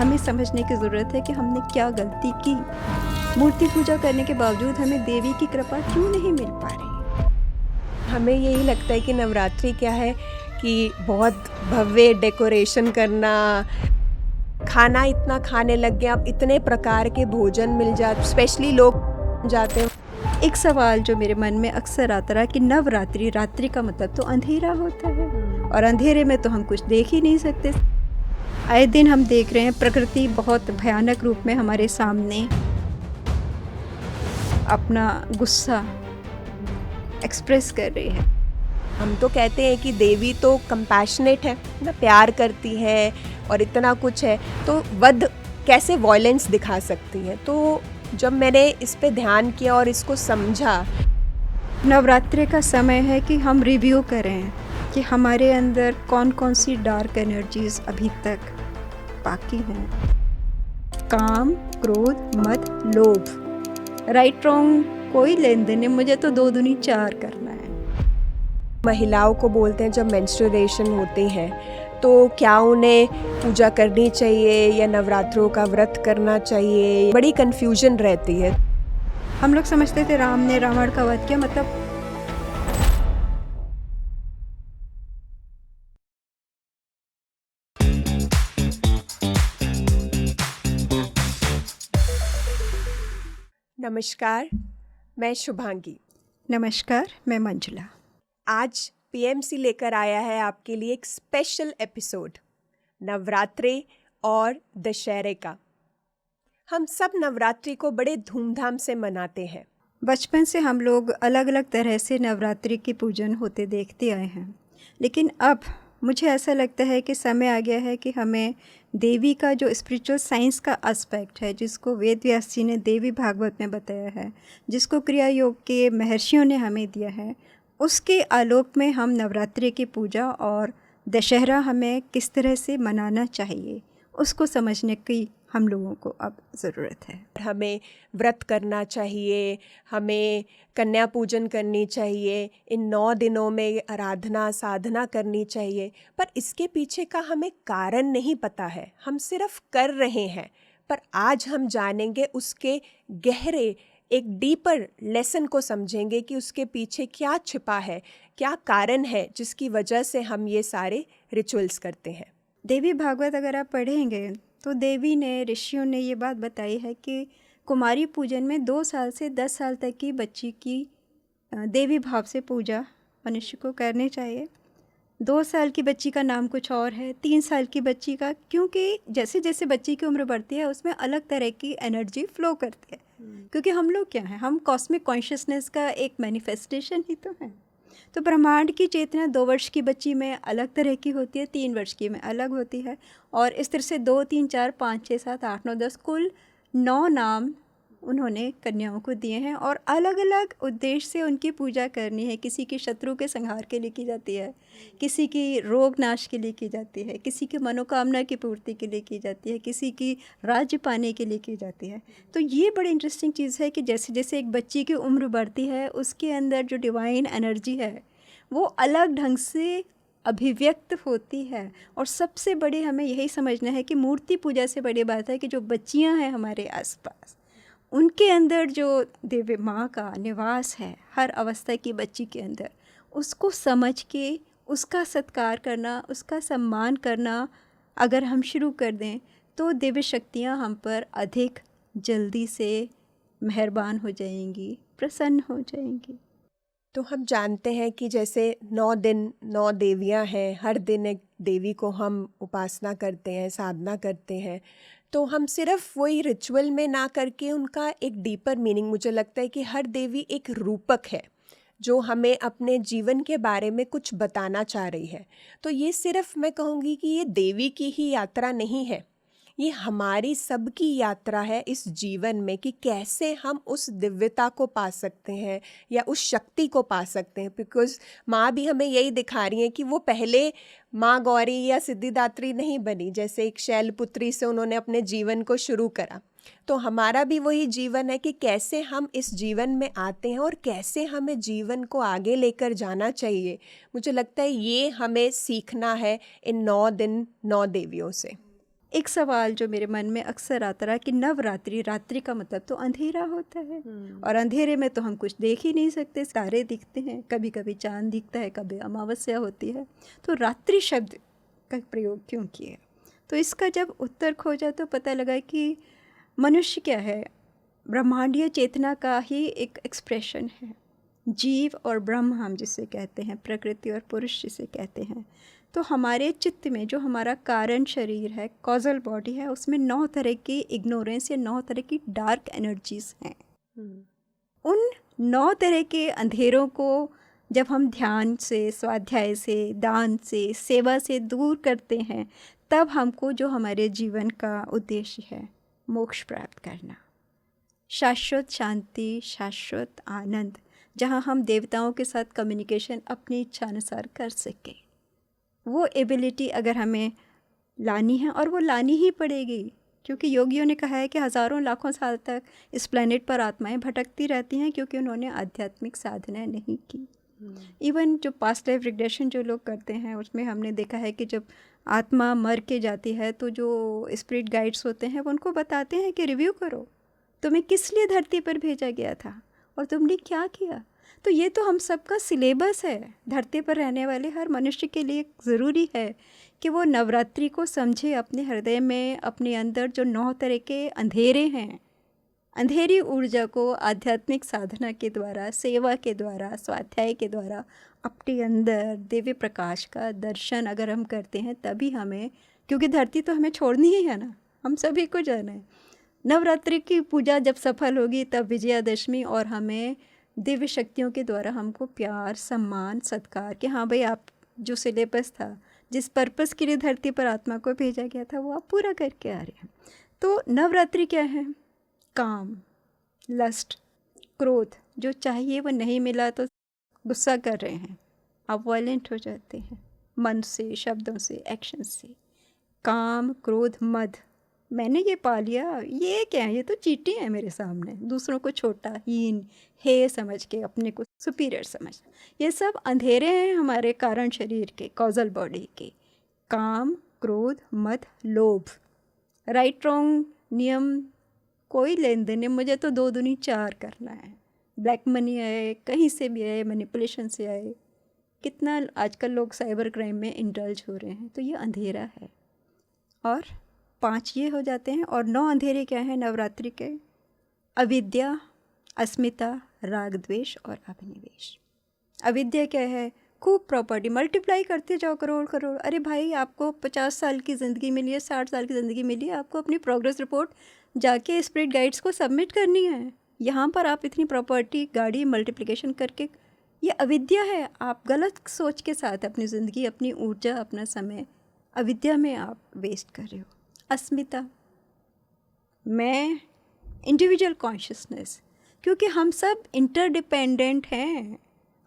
हमें समझने की ज़रूरत है कि हमने क्या गलती की। मूर्ति पूजा करने के बावजूद हमें देवी की कृपा क्यों नहीं मिल पा रही। हमें यही लगता है कि नवरात्रि क्या है कि बहुत भव्य डेकोरेशन करना, खाना इतना खाने लग गए, अब इतने प्रकार के भोजन मिल जाते, स्पेशली लोग जाते हैं। एक सवाल जो मेरे मन में अक्सर आता रहा कि नवरात्रि, रात्रि का मतलब तो अंधेरा होता है और अंधेरे में तो हम कुछ देख ही नहीं सकते। आए दिन हम देख रहे हैं प्रकृति बहुत भयानक रूप में हमारे सामने अपना गुस्सा एक्सप्रेस कर रही है। हम तो कहते हैं कि देवी तो कंपैशनेट है ना, प्यार करती है और इतना कुछ है, तो वध कैसे वॉयलेंस दिखा सकती है। तो जब मैंने इस पे ध्यान किया और इसको समझा, नवरात्रि का समय है कि हम रिव्यू करें कि हमारे अंदर कौन कौन सी डार्क एनर्जीज अभी तक बाकी हैं। काम, क्रोध, मद, लोभ, राइट रॉन्ग कोई लेन देन नहीं, मुझे तो 2 दूनी 4 करना है। महिलाओं को बोलते हैं जब मेंस्ट्रुएशन होती है तो क्या उन्हें पूजा करनी चाहिए या नवरात्रों का व्रत करना चाहिए, बड़ी कन्फ्यूजन रहती है। हम लोग समझते थे राम ने रावण का वध किया, मतलब नमस्कार, मैं शुभांगी। नमस्कार, मैं मंजुला। आज पीएमसी लेकर आया है आपके लिए एक स्पेशल एपिसोड, नवरात्रि और दशहरे का। हम सब नवरात्रि को बड़े धूमधाम से मनाते हैं। बचपन से हम लोग अलग अलग तरह से नवरात्रि की पूजन होते देखते आए हैं, लेकिन अब मुझे ऐसा लगता है कि समय आ गया है कि हमें देवी का जो स्पिरिचुअल साइंस का एस्पेक्ट है, जिसको वेद व्यास जी ने देवी भागवत में बताया है, जिसको क्रिया योग के महर्षियों ने हमें दिया है, उसके आलोक में हम नवरात्रि की पूजा और दशहरा हमें किस तरह से मनाना चाहिए, उसको समझने की हम लोगों को अब ज़रूरत है। हमें व्रत करना चाहिए, हमें कन्या पूजन करनी चाहिए, इन 9 दिनों में आराधना साधना करनी चाहिए, पर इसके पीछे का हमें कारण नहीं पता है, हम सिर्फ कर रहे हैं। पर आज हम जानेंगे उसके गहरे एक डीपर लेसन को समझेंगे कि उसके पीछे क्या छिपा है, क्या कारण है जिसकी वजह से हम ये सारे रिचुअल्स करते हैं। देवी भागवत अगर आप पढ़ेंगे तो देवी ने, ऋषियों ने ये बात बताई है कि कुमारी पूजन में 2 साल से 10 साल तक की बच्ची की देवी भाव से पूजा मनुष्य को करनी चाहिए। 2 साल की बच्ची का नाम कुछ और है, 3 साल की बच्ची का, क्योंकि जैसे जैसे बच्ची की उम्र बढ़ती है उसमें अलग तरह की एनर्जी फ्लो करती है। क्योंकि हम लोग क्या हैं, हम कॉस्मिक कॉन्शियसनेस का एक मैनिफेस्टेशन ही तो हैं। तो ब्रह्मांड की चेतना 2 वर्ष की बच्ची में अलग तरह की होती है, 3 वर्ष की में अलग होती है, और इस तरह से 2, 3, 4, 5, 6, 7, 8, 9, 10 कुल 9 नाम उन्होंने कन्याओं को दिए हैं और अलग अलग उद्देश्य से उनकी पूजा करनी है। किसी की शत्रु के संहार के लिए की जाती है, किसी की रोग नाश के लिए की जाती है, किसी की मनोकामना की पूर्ति के लिए की जाती है, किसी की राज्य पाने के लिए की जाती है। तो ये बड़ी इंटरेस्टिंग चीज़ है कि जैसे जैसे एक बच्ची की उम्र बढ़ती है उसके अंदर जो डिवाइन एनर्जी है वो अलग ढंग से अभिव्यक्त होती है। और सबसे बड़ी हमें यही समझना है कि मूर्ति पूजा से बड़ी बात है कि जो बच्चियां हैं हमारे आसपास, उनके अंदर जो देवी माँ का निवास है हर अवस्था की बच्ची के अंदर, उसको समझ के उसका सत्कार करना, उसका सम्मान करना अगर हम शुरू कर दें तो देवी शक्तियाँ हम पर अधिक जल्दी से मेहरबान हो जाएंगी, प्रसन्न हो जाएंगी। तो हम जानते हैं कि जैसे 9 दिन 9 देवियां हैं, हर दिन एक देवी को हम उपासना करते हैं, साधना करते हैं। तो हम सिर्फ वही रिचुअल में ना करके उनका एक डीपर मीनिंग, मुझे लगता है कि हर देवी एक रूपक है जो हमें अपने जीवन के बारे में कुछ बताना चाह रही है। तो ये सिर्फ मैं कहूँगी कि ये देवी की ही यात्रा नहीं है, ये हमारी सबकी यात्रा है इस जीवन में कि कैसे हम उस दिव्यता को पा सकते हैं या उस शक्ति को पा सकते हैं। बिकॉज़ माँ भी हमें यही दिखा रही है कि वो पहले माँ गौरी या सिद्धिदात्री नहीं बनी, जैसे एक शैलपुत्री से उन्होंने अपने जीवन को शुरू करा। तो हमारा भी वही जीवन है कि कैसे हम इस जीवन में आते हैं और कैसे हमें जीवन को आगे लेकर जाना चाहिए। मुझे लगता है ये हमें सीखना है इन 9 दिन 9 देवियों से। एक सवाल जो मेरे मन में अक्सर आता रहा कि नवरात्रि, रात्रि का मतलब तो अंधेरा होता है, और अंधेरे में तो हम कुछ देख ही नहीं सकते, तारे दिखते हैं, कभी कभी चांद दिखता है, कभी अमावस्या होती है, तो रात्रि शब्द का प्रयोग क्यों किया? तो इसका जब उत्तर खोजा तो पता लगा कि मनुष्य क्या है, ब्रह्मांडीय चेतना का ही एक एक्सप्रेशन है। जीव और ब्रह्म हम जिसे कहते हैं, प्रकृति और पुरुष जिसे कहते हैं, तो हमारे चित्त में जो हमारा कारण शरीर है, कॉजल बॉडी है, उसमें 9 तरह की इग्नोरेंस या 9 तरह की डार्क एनर्जीज हैं। उन 9 तरह के अंधेरों को जब हम ध्यान से, स्वाध्याय से, दान से, सेवा से दूर करते हैं, तब हमको जो हमारे जीवन का उद्देश्य है, मोक्ष प्राप्त करना, शाश्वत शांति, शाश्वत आनंद, जहाँ हम देवताओं के साथ कम्युनिकेशन अपनी इच्छा अनुसार कर सकें, वो एबिलिटी अगर हमें लानी है, और वो लानी ही पड़ेगी, क्योंकि योगियों ने कहा है कि हज़ारों लाखों साल तक इस प्लेनेट पर आत्माएं भटकती रहती हैं, क्योंकि उन्होंने आध्यात्मिक साधना नहीं की। इवन जो पास्ट लाइफ रिग्रेशन जो लोग करते हैं, उसमें हमने देखा है कि जब आत्मा मर के जाती है तो जो स्पिरिट गाइड्स होते हैं वो उनको बताते हैं कि रिव्यू करो, तुम्हें किस लिए धरती पर भेजा गया था और तुमने क्या किया। तो ये तो हम सबका सिलेबस है, धरती पर रहने वाले हर मनुष्य के लिए ज़रूरी है कि वो नवरात्रि को समझे, अपने हृदय में, अपने अंदर जो 9 तरह के अंधेरे हैं, अंधेरी ऊर्जा को आध्यात्मिक साधना के द्वारा, सेवा के द्वारा, स्वाध्याय के द्वारा अपने अंदर दिव्य प्रकाश का दर्शन अगर हम करते हैं, तभी हमें, क्योंकि धरती तो हमें छोड़नी ही है ना, हम सभी को जाना है। नवरात्रि की पूजा जब सफल होगी तब विजयादशमी, और हमें दिव्य शक्तियों के द्वारा हमको प्यार, सम्मान, सत्कार, कि हाँ भाई आप जो सिलेबस था, जिस पर्पस के लिए धरती पर आत्मा को भेजा गया था, वो आप पूरा करके आ रहे हैं। तो नवरात्रि क्या है? काम, लस्ट, क्रोध, जो चाहिए वो नहीं मिला तो गुस्सा कर रहे हैं, आप वायलेंट हो जाते हैं, मन से, शब्दों से, एक्शन से। काम, क्रोध, मद, मैंने ये पा लिया, ये क्या है, ये तो चींटी है मेरे सामने, दूसरों को छोटा, हीन, हे समझ के अपने को सुपीरियर समझ, ये सब अंधेरे हैं हमारे कारण शरीर के, कॉजल बॉडी के। काम, क्रोध, मद, लोभ, राइट रॉन्ग नियम कोई लेन देन नहीं, मुझे तो 2 दूनी 4 करना है। ब्लैक मनी आए, कहीं से भी आए, मैनिपुलेशन से आए, कितना आजकल लोग साइबर क्राइम में इंडल्ज हो रहे हैं, तो ये अंधेरा है। और 5 ये हो जाते हैं, और 9 अंधेरे क्या हैं नवरात्रि के? अविद्या, अस्मिता, राग, द्वेष और अभिनिवेश। अविद्या क्या है? खूब प्रॉपर्टी मल्टीप्लाई करते जाओ, करोड़ करोड़। अरे भाई, आपको 50 साल की ज़िंदगी मिली है, 60 साल की ज़िंदगी मिली है, आपको अपनी प्रोग्रेस रिपोर्ट जाके स्पिरिट गाइड्स को सबमिट करनी है। यहाँ पर आप इतनी प्रॉपर्टी, गाड़ी मल्टीप्लिकेशन करके, ये अविद्या है। आप गलत सोच के साथ अपनी ज़िंदगी, अपनी ऊर्जा, अपना समय अविद्या में आप वेस्ट कर रहे हो। अस्मिता, मैं, इंडिविजुअल कॉन्शियसनेस, क्योंकि हम सब इंटरडिपेंडेंट हैं,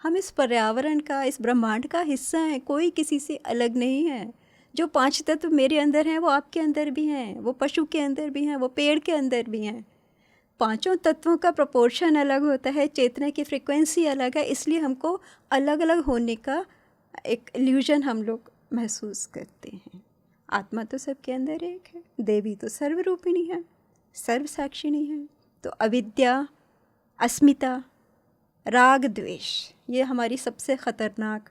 हम इस पर्यावरण का, इस ब्रह्मांड का हिस्सा हैं, कोई किसी से अलग नहीं है। जो 5 तत्व मेरे अंदर हैं वो आपके अंदर भी हैं, वो पशु के अंदर भी हैं, वो पेड़ के अंदर भी हैं। 5 तत्वों का प्रोपोर्शन अलग होता है, चेतना की फ्रिक्वेंसी अलग है, इसलिए हमको अलग अलग होने का एक इल्यूजन हम लोग महसूस करते हैं। आत्मा तो सबके अंदर एक है, देवी तो सर्वरूपिणी है, सर्वसाक्षिणी है। तो अविद्या, अस्मिता, राग, द्वेष, ये हमारी सबसे ख़तरनाक,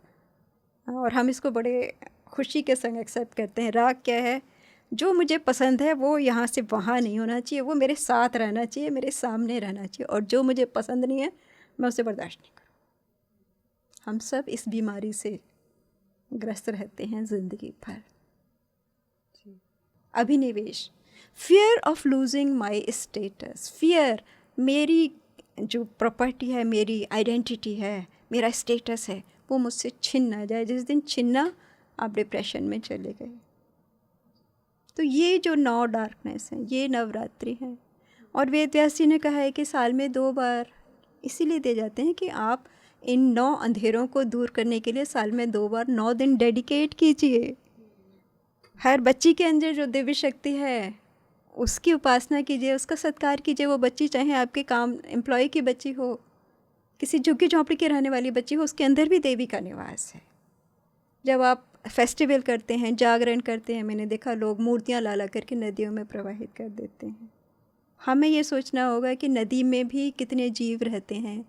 और हम इसको बड़े खुशी के संग एक्सेप्ट करते हैं। राग क्या है? जो मुझे पसंद है वो यहाँ से वहाँ नहीं होना चाहिए, वो मेरे साथ रहना चाहिए, मेरे सामने रहना चाहिए, और जो मुझे पसंद नहीं है मैं उसे बर्दाश्त नहीं करूँ। हम सब इस बीमारी से ग्रस्त रहते हैं ज़िंदगी भर। अभिनिवेश, fear of losing my status, fear, मेरी जो प्रॉपर्टी है, मेरी आइडेंटिटी है, मेरा स्टेटस है, वो मुझसे छिन ना जाए। जिस दिन छिन्ना, आप डिप्रेशन में चले गए। तो ये जो 9 डार्कनेस हैं, ये नवरात्रि हैं। और वेद व्यास जी ने कहा है कि साल में 2 बार इसीलिए दे जाते हैं कि आप इन 9 अंधेरों को दूर करने के लिए साल में 2 बार 9 दिन डेडिकेट कीजिए। हर बच्ची के अंदर जो दिव्य शक्ति है उसकी उपासना कीजिए, उसका सत्कार कीजिए। वो बच्ची चाहे आपके काम एम्प्लॉय की बच्ची हो, किसी झुग्गी झोंपड़ी के रहने वाली बच्ची हो, उसके अंदर भी देवी का निवास है। जब आप फेस्टिवल करते हैं, जागरण करते हैं, मैंने देखा लोग मूर्तियाँ ला ला करके नदियों में प्रवाहित कर देते हैं। हमें ये सोचना होगा कि नदी में भी कितने जीव रहते हैं,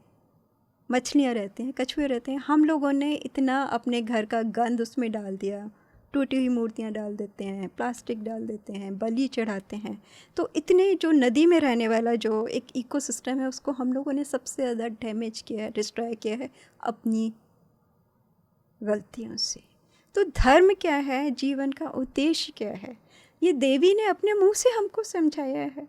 मछलियाँ रहते हैं, कछुए रहते हैं। हम लोगों ने इतना अपने घर का गंद उसमें डाल दिया, टूटी हुई मूर्तियाँ डाल देते हैं, प्लास्टिक डाल देते हैं, बलि चढ़ाते हैं। तो इतने जो नदी में रहने वाला जो एक इकोसिस्टम है उसको हम लोगों ने सबसे ज़्यादा डैमेज किया है, डिस्ट्रॉय किया है अपनी गलतियों से। तो धर्म क्या है, जीवन का उद्देश्य क्या है, ये देवी ने अपने मुंह से हमको समझाया है।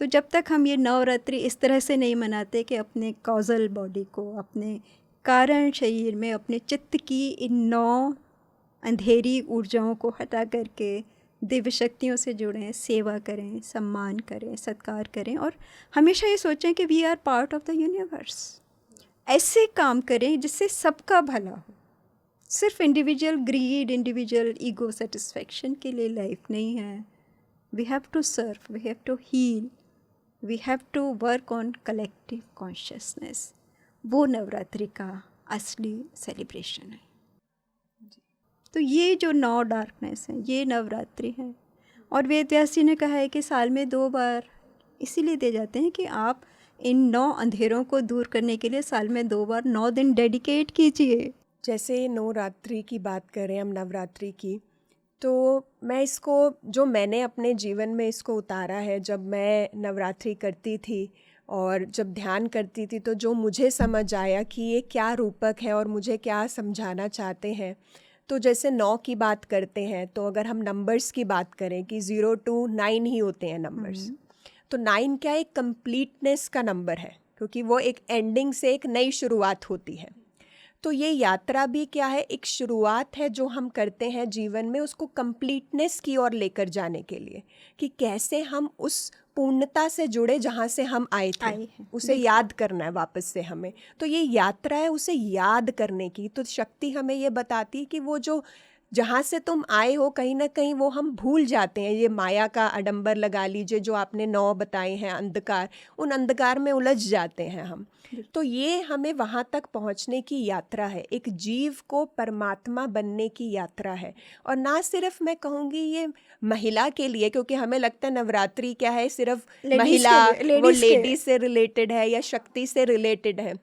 तो जब तक हम ये नवरात्रि इस तरह से नहीं मनाते कि अपने कॉजल बॉडी को, अपने कारण शरीर में, अपने चित्त की इन 9 अंधेरी ऊर्जाओं को हटा करके दिव्य शक्तियों से जुड़ें, सेवा करें, सम्मान करें, सत्कार करें और हमेशा ये सोचें कि we are part of the universe. ऐसे काम करें जिससे सबका भला हो। सिर्फ individual greed, individual ego satisfaction के लिए लाइफ नहीं है। We have to serve, we have to heal, we have to work on collective consciousness. वो नवरात्रि का असली सेलिब्रेशन है। तो ये जो 9 डार्कनेस हैं, ये नवरात्रि हैं। और वेद व्यास जी ने कहा है कि साल में 2 बार इसीलिए दे जाते हैं कि आप इन 9 अंधेरों को दूर करने के लिए साल में 2 बार 9 दिन डेडिकेट कीजिए। जैसे नवरात्रि की बात करें हम, नवरात्रि की, तो मैं इसको, जो मैंने अपने जीवन में इसको उतारा है, जब मैं नवरात्रि करती थी और जब ध्यान करती थी, तो जो मुझे समझ आया कि ये क्या रूपक है और मुझे क्या समझाना चाहते हैं। तो जैसे 9 की बात करते हैं, तो अगर हम नंबर्स की बात करें कि 0 to 9 ही होते हैं नंबर्स, तो 9 क्या एक कंप्लीटनेस का नंबर है, क्योंकि वो एक एंडिंग से एक नई शुरुआत होती है। तो ये यात्रा भी क्या है, एक शुरुआत है जो हम करते हैं जीवन में, उसको कंप्लीटनेस की ओर लेकर जाने के लिए, कि कैसे हम उस पूर्णता से जुड़े जहाँ से हम आए थे, उसे याद करना है वापस से हमें। तो ये यात्रा है उसे याद करने की। तो शक्ति हमें ये बताती है कि वो जो जहाँ से तुम आए हो, कहीं ना कहीं वो हम भूल जाते हैं। ये माया का आडंबर लगा लीजिए, जो आपने 9 बताए हैं, अंधकार, उन अंधकार में उलझ जाते हैं हम। तो ये हमें वहाँ तक पहुँचने की यात्रा है, एक जीव को परमात्मा बनने की यात्रा है। और ना सिर्फ मैं कहूँगी ये महिला के लिए, क्योंकि हमें लगता है नवरात्रि क्या है, सिर्फ महिला, वो लेडीज से रिलेटेड है या शक्ति से रिलेटेड है।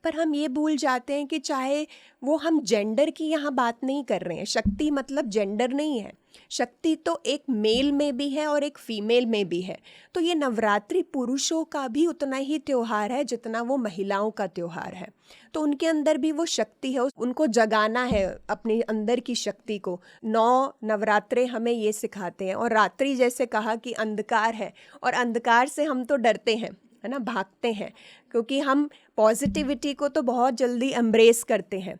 पर हम ये भूल जाते हैं कि चाहे वो, हम जेंडर की यहाँ बात नहीं कर रहे हैं। शक्ति मतलब जेंडर नहीं है। शक्ति तो एक मेल में भी है और एक फीमेल में भी है। तो ये नवरात्रि पुरुषों का भी उतना ही त्यौहार है जितना वो महिलाओं का त्यौहार है। तो उनके अंदर भी वो शक्ति है, उनको जगाना है अपने अंदर की शक्ति को। 9 नवरात्रे हमें ये सिखाते हैं। और रात्रि जैसे कहा कि अंधकार है, और अंधकार से हम तो डरते हैं, है ना, भागते हैं, क्योंकि हम पॉजिटिविटी को तो बहुत जल्दी एम्ब्रेस करते हैं,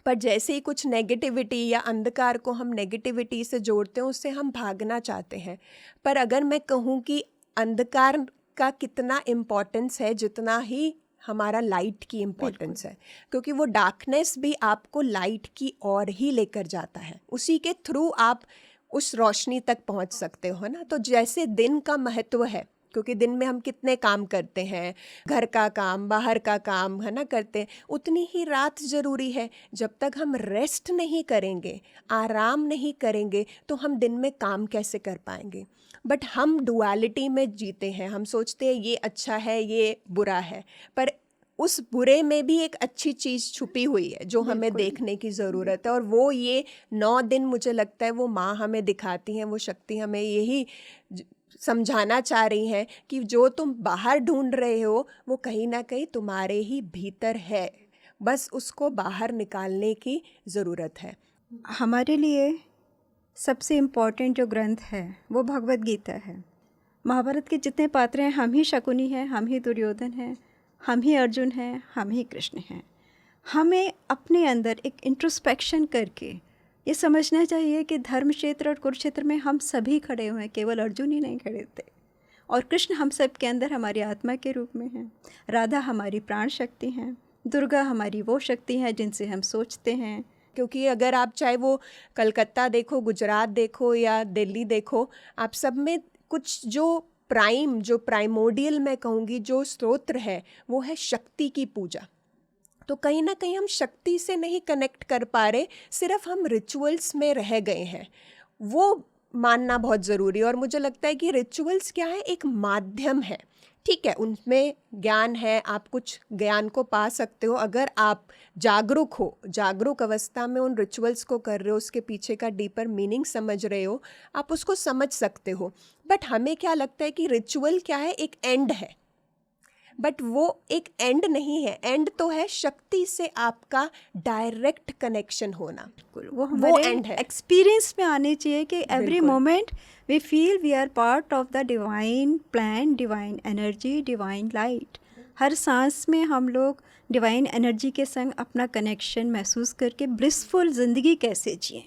पर जैसे ही कुछ नेगेटिविटी या अंधकार को हम नेगेटिविटी से जोड़ते हैं, उससे हम भागना चाहते हैं। पर अगर मैं कहूँ कि अंधकार का कितना इम्पोर्टेंस है, जितना ही हमारा लाइट की इम्पोर्टेंस है, क्योंकि वो डार्कनेस भी आपको लाइट की ओर ही लेकर जाता है। उसी के थ्रू आप उस रोशनी तक पहुँच सकते हो ना। तो जैसे दिन का महत्व है, क्योंकि दिन में हम कितने काम करते हैं, घर का काम, बाहर का काम, है ना, करते हैं, उतनी ही रात ज़रूरी है। जब तक हम रेस्ट नहीं करेंगे, आराम नहीं करेंगे, तो हम दिन में काम कैसे कर पाएंगे। बट हम डुअलिटी में जीते हैं, हम सोचते हैं ये अच्छा है, ये बुरा है, पर उस बुरे में भी एक अच्छी चीज़ छुपी हुई है जो हमें देखने की ज़रूरत है। और वो ये 9 दिन मुझे लगता है वो माँ हमें दिखाती हैं, वो शक्ति हमें यही समझाना चाह रही हैं कि जो तुम बाहर ढूंढ रहे हो वो कहीं ना कहीं तुम्हारे ही भीतर है, बस उसको बाहर निकालने की ज़रूरत है। हमारे लिए सबसे इम्पोर्टेंट जो ग्रंथ है वो भगवद गीता है। महाभारत के जितने पात्र हैं, हम ही शकुनी हैं, हम ही दुर्योधन हैं, हम ही अर्जुन हैं, हम ही कृष्ण हैं। हमें अपने अंदर एक इंट्रोस्पेक्शन करके ये समझना चाहिए कि धर्म क्षेत्र और कुरुक्षेत्र में हम सभी खड़े हुए हैं, केवल अर्जुन ही नहीं खड़े थे। और कृष्ण हम सब के अंदर हमारी आत्मा के रूप में हैं, राधा हमारी प्राण शक्ति हैं, दुर्गा हमारी वो शक्ति है जिनसे हम सोचते हैं। क्योंकि अगर आप चाहे वो कलकत्ता देखो, गुजरात देखो या दिल्ली देखो, आप सब में कुछ जो प्राइमोडियल मैं कहूँगी जो स्तोत्र है, वो है शक्ति की पूजा। तो कहीं ना कहीं हम शक्ति से नहीं कनेक्ट कर पा रहे, सिर्फ हम रिचुअल्स में रह गए हैं। वो मानना बहुत ज़रूरी है। और मुझे लगता है कि रिचुअल्स क्या है, एक माध्यम है। ठीक है, उनमें ज्ञान है, आप कुछ ज्ञान को पा सकते हो अगर आप जागरूक हो, जागरूक अवस्था में उन रिचुअल्स को कर रहे हो, उसके पीछे का डीपर मीनिंग समझ रहे हो, आप उसको समझ सकते हो। बट हमें क्या लगता है कि रिचुअल क्या है, एक एंड है, बट वो एक एंड नहीं है। एंड तो है शक्ति से आपका डायरेक्ट कनेक्शन होना, वो हमारे एंड है। एक्सपीरियंस में आने चाहिए कि एवरी बिल्कुल। Moment we feel we are part of the divine plan, divine energy, divine light. हर सांस में हम लोग डिवाइन एनर्जी के संग अपना कनेक्शन महसूस करके ब्लिसफुल ज़िंदगी कैसे जिएं,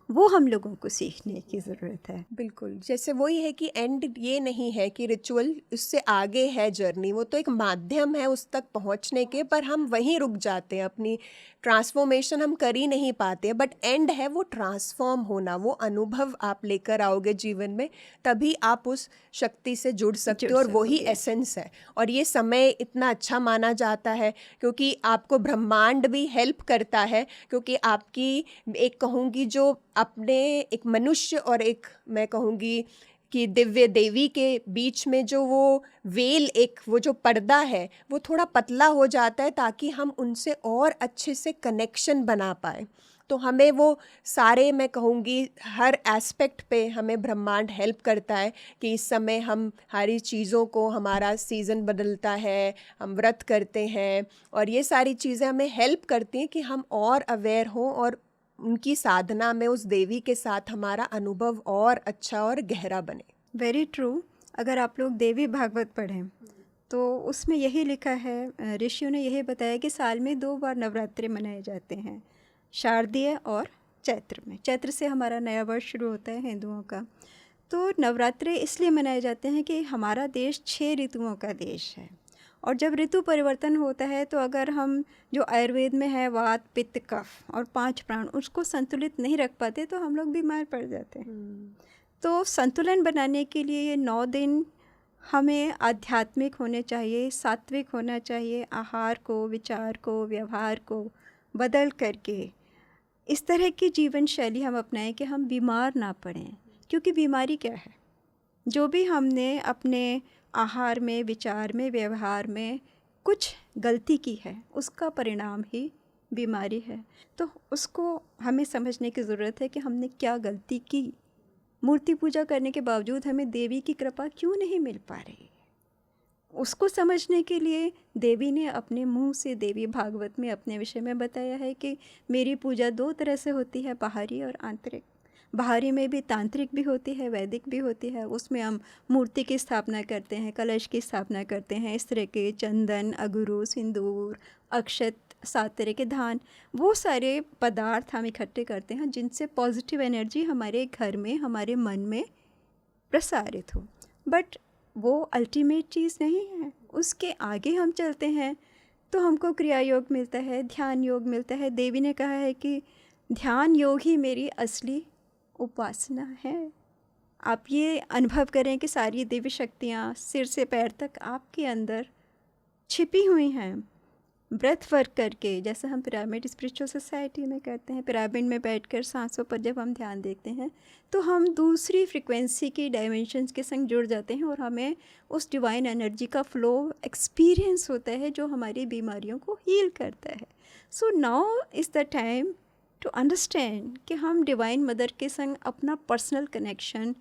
वो हम लोगों को सीखने की ज़रूरत है। बिल्कुल, जैसे वही है कि एंड ये नहीं है कि रिचुअल उससे आगे है जर्नी, वो तो एक माध्यम है उस तक पहुंचने के, पर हम वहीं रुक जाते हैं, अपनी ट्रांसफॉर्मेशन हम कर ही नहीं पाते। बट एंड है वो ट्रांसफॉर्म होना, वो अनुभव आप लेकर आओगे जीवन में, तभी आप उस शक्ति से जुड़ सकते हो, और वही सकोगे। एसेंस है। और ये समय इतना अच्छा माना जाता है क्योंकि आपको ब्रह्मांड भी हेल्प करता है, क्योंकि आपकी एक कहूँगी जो अपने एक मनुष्य और एक मैं कहूँगी कि दिव्य देवी के बीच में जो वो वेल, एक वो जो पर्दा है, वो थोड़ा पतला हो जाता है ताकि हम उनसे और अच्छे से कनेक्शन बना पाए। तो हमें वो सारे मैं कहूँगी हर एस्पेक्ट पे हमें ब्रह्मांड हेल्प करता है कि इस समय हम हरी चीज़ों को, हमारा सीज़न बदलता है, हम व्रत करते हैं, और ये सारी चीज़ें हमें हेल्प करती हैं कि हम और अवेयर हों और उनकी साधना में उस देवी के साथ हमारा अनुभव और अच्छा और गहरा बने। Very true. अगर आप लोग देवी भागवत पढ़ें तो उसमें यही लिखा है, ऋषियों ने यही बताया कि साल में 2 बार नवरात्रि मनाए जाते हैं, शारदीय और चैत्र में। चैत्र से हमारा नया वर्ष शुरू होता है हिंदुओं का। तो नवरात्रि इसलिए मनाए जाते हैं कि हमारा देश 6 ऋतुओं का देश है, और जब ऋतु परिवर्तन होता है तो अगर हम जो आयुर्वेद में है वात पित्त कफ और 5 प्राण, उसको संतुलित नहीं रख पाते तो हम लोग बीमार पड़ जाते हैं। तो संतुलन बनाने के लिए ये 9 दिन हमें आध्यात्मिक होने चाहिए, सात्विक होना चाहिए, आहार को, विचार को, व्यवहार को बदल करके इस तरह की जीवन शैली हम अपनाएं कि हम बीमार ना पड़ें। क्योंकि बीमारी क्या है, जो भी हमने अपने आहार में, विचार में, व्यवहार में कुछ गलती की है, उसका परिणाम ही बीमारी है। तो उसको हमें समझने की ज़रूरत है कि हमने क्या गलती की। मूर्ति पूजा करने के बावजूद हमें देवी की कृपा क्यों नहीं मिल पा रही, उसको समझने के लिए देवी ने अपने मुंह से, देवी भागवत में अपने विषय में बताया है कि मेरी पूजा 2 तरह से होती है, बाहरी और आंतरिक। बाहरी में भी तांत्रिक भी होती है, वैदिक भी होती है। उसमें हम मूर्ति की स्थापना करते हैं, कलश की स्थापना करते हैं, इस तरह के चंदन, अगुरु, सिंदूर, अक्षत, 7 तरह के धान, वो सारे पदार्थ हम इकट्ठे करते हैं जिनसे पॉजिटिव एनर्जी हमारे घर में, हमारे मन में प्रसारित हो। बट वो अल्टीमेट चीज़ नहीं है। उसके आगे हम चलते हैं तो हमको क्रिया योग मिलता है, ध्यान योग मिलता है। देवी ने कहा है कि ध्यान योग ही मेरी असली उपासना है। आप ये अनुभव करें कि सारी दिव्य शक्तियाँ सिर से पैर तक आपके अंदर छिपी हुई हैं। ब्रेथ वर्क करके, जैसे हम पिरामिड स्पिरिचुअल सोसाइटी में करते हैं, पिरामिड में बैठकर सांसों पर जब हम ध्यान देखते हैं तो हम दूसरी फ्रिक्वेंसी की डायमेंशंस के संग जुड़ जाते हैं और हमें उस डिवाइन एनर्जी का फ्लो एक्सपीरियंस होता है जो हमारी बीमारियों को हील करता है। So now is the time to understand कि हम डिवाइन मदर के संग अपना पर्सनल कनेक्शन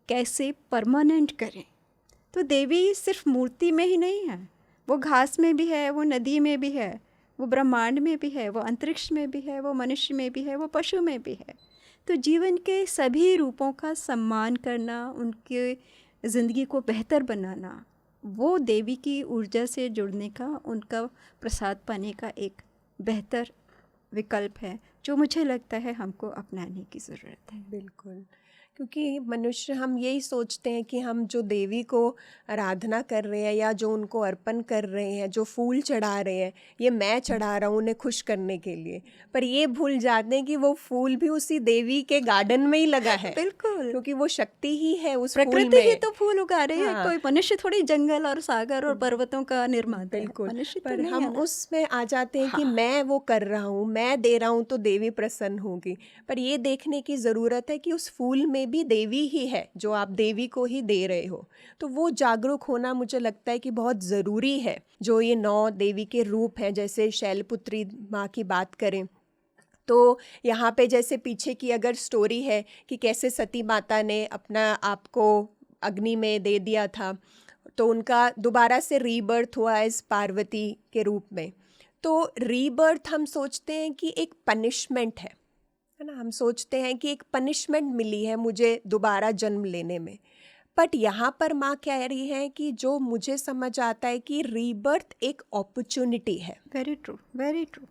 कैसे परमानेंट करें। तो देवी सिर्फ मूर्ति में ही नहीं है, वो घास में भी है, वो नदी में भी है, वो ब्रह्मांड में भी है, वो अंतरिक्ष में भी है, वो मनुष्य में भी है, वो पशु में भी है। तो जीवन के सभी रूपों का सम्मान करना, उनके ज़िंदगी को बेहतर बनाना, वो देवी की ऊर्जा से जुड़ने का, उनका प्रसाद पाने का एक बेहतर विकल्प है जो मुझे लगता है हमको अपनाने की ज़रूरत है। बिल्कुल, क्योंकि मनुष्य हम यही सोचते हैं कि हम जो देवी को आराधना कर रहे हैं या जो उनको अर्पण कर रहे हैं, जो फूल चढ़ा रहे हैं, ये मैं चढ़ा रहा हूँ उन्हें खुश करने के लिए, पर ये भूल जाते हैं कि वो फूल भी उसी देवी के गार्डन में ही लगा है। बिल्कुल, क्योंकि वो शक्ति ही है उस फूल प्रकृति में। ही तो फूल उगा रही है। हाँ। कोई मनुष्य थोड़ी जंगल और सागर और पर्वतों का निर्माता है। बिल्कुल, मनुष्य तो पर नहीं हम है ना। उसमें आ जाते हैं कि हाँ। मैं वो कर रहा हूँ, मैं दे रहा हूँ तो देवी प्रसन्न होगी। पर ये देखने की ज़रूरत है कि उस फूल में भी देवी ही है, जो आप देवी को ही दे रहे हो। तो वो जागरूक होना मुझे लगता है कि बहुत ज़रूरी है। जो ये 9 देवी के रूप हैं, जैसे शैलपुत्री माँ की बात करें तो यहाँ पे जैसे पीछे की अगर स्टोरी है कि कैसे सती माता ने अपना आप को अग्नि में दे दिया था, तो उनका दोबारा से रीबर्थ हुआ एज पार्वती के रूप में। तो रीबर्थ हम सोचते हैं कि एक पनिशमेंट है ना, हम सोचते हैं कि एक पनिशमेंट मिली है मुझे दोबारा जन्म लेने में। बट यहाँ पर माँ कह रही है कि जो मुझे समझ आता है कि रीबर्थ एक अपॉर्चुनिटी है। Very true, very true.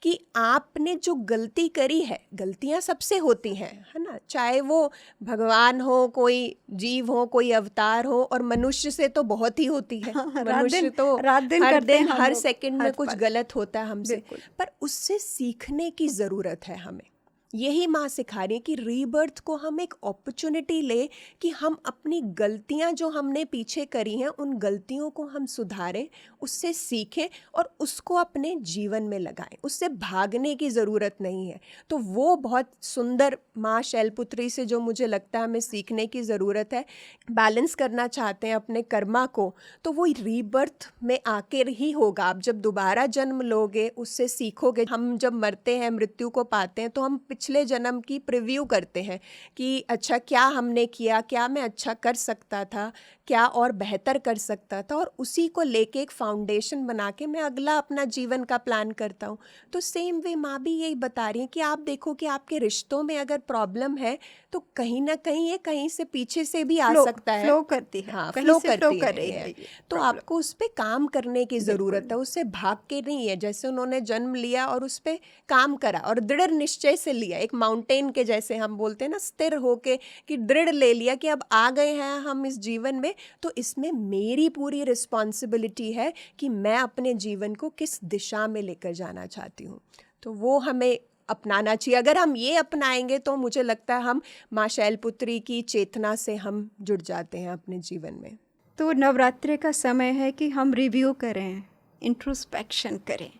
कि आपने जो गलती करी है, गलतियां सबसे होती हैं, है ना, चाहे वो भगवान हो, कोई जीव हो, कोई अवतार हो, और मनुष्य से तो बहुत ही होती है। मनुष्य तो रात दिन हर करते हैं दिन हम हर लोग, सेकंड में हर कुछ पल। गलत होता है हमसे, बिल्कुल। पर उससे सीखने की ज़रूरत है हमें। यही माँ सिखा रही है कि रीबर्थ को हम एक अपॉर्चुनिटी ले कि हम अपनी गलतियां जो हमने पीछे करी हैं उन गलतियों को हम सुधारें, उससे सीखें और उसको अपने जीवन में लगाएं। उससे भागने की ज़रूरत नहीं है। तो वो बहुत सुंदर माँ शैलपुत्री से जो मुझे लगता है हमें सीखने की ज़रूरत है। बैलेंस करना चाहते हैं अपने कर्मा को, तो वो रीबर्थ में आकर ही होगा। आप जब दोबारा जन्म लोगे उससे सीखोगे। हम जब मरते हैं, मृत्यु को पाते हैं, तो हम पिछले जन्म की प्रीव्यू करते हैं कि अच्छा क्या हमने किया, क्या मैं अच्छा कर सकता था, क्या और बेहतर कर सकता था, और उसी को लेके एक फाउंडेशन बना के मैं अगला अपना जीवन का प्लान करता हूँ। तो सेम वे माँ भी यही बता रही है कि आप देखो कि आपके रिश्तों में अगर प्रॉब्लम है तो कहीं ना कहीं ये कहीं से पीछे से भी आ सकता है। फ्लो करती है, हाँ, कहीं फ्लो से फ्लो करती कर है रही ये। है ये तो problem। आपको उस पर काम करने की ज़रूरत बिल्कुल। है, उससे भाग के नहीं है। जैसे उन्होंने जन्म लिया और उस पर काम करा और दृढ़ निश्चय से लिया, एक माउंटेन के जैसे हम बोलते हैं ना, स्थिर होके कि दृढ़ ले लिया कि अब आ गए हैं हम इस जीवन में, तो इसमें मेरी पूरी रिस्पॉन्सिबिलिटी है कि मैं अपने जीवन को किस दिशा में लेकर जाना चाहती हूँ। तो वो हमें अपनाना चाहिए। अगर हम ये अपनाएंगे तो मुझे लगता है हम माँ शैलपुत्री की चेतना से हम जुड़ जाते हैं अपने जीवन में। तो नवरात्रि का समय है कि हम रिव्यू करें, इंट्रोस्पेक्शन करें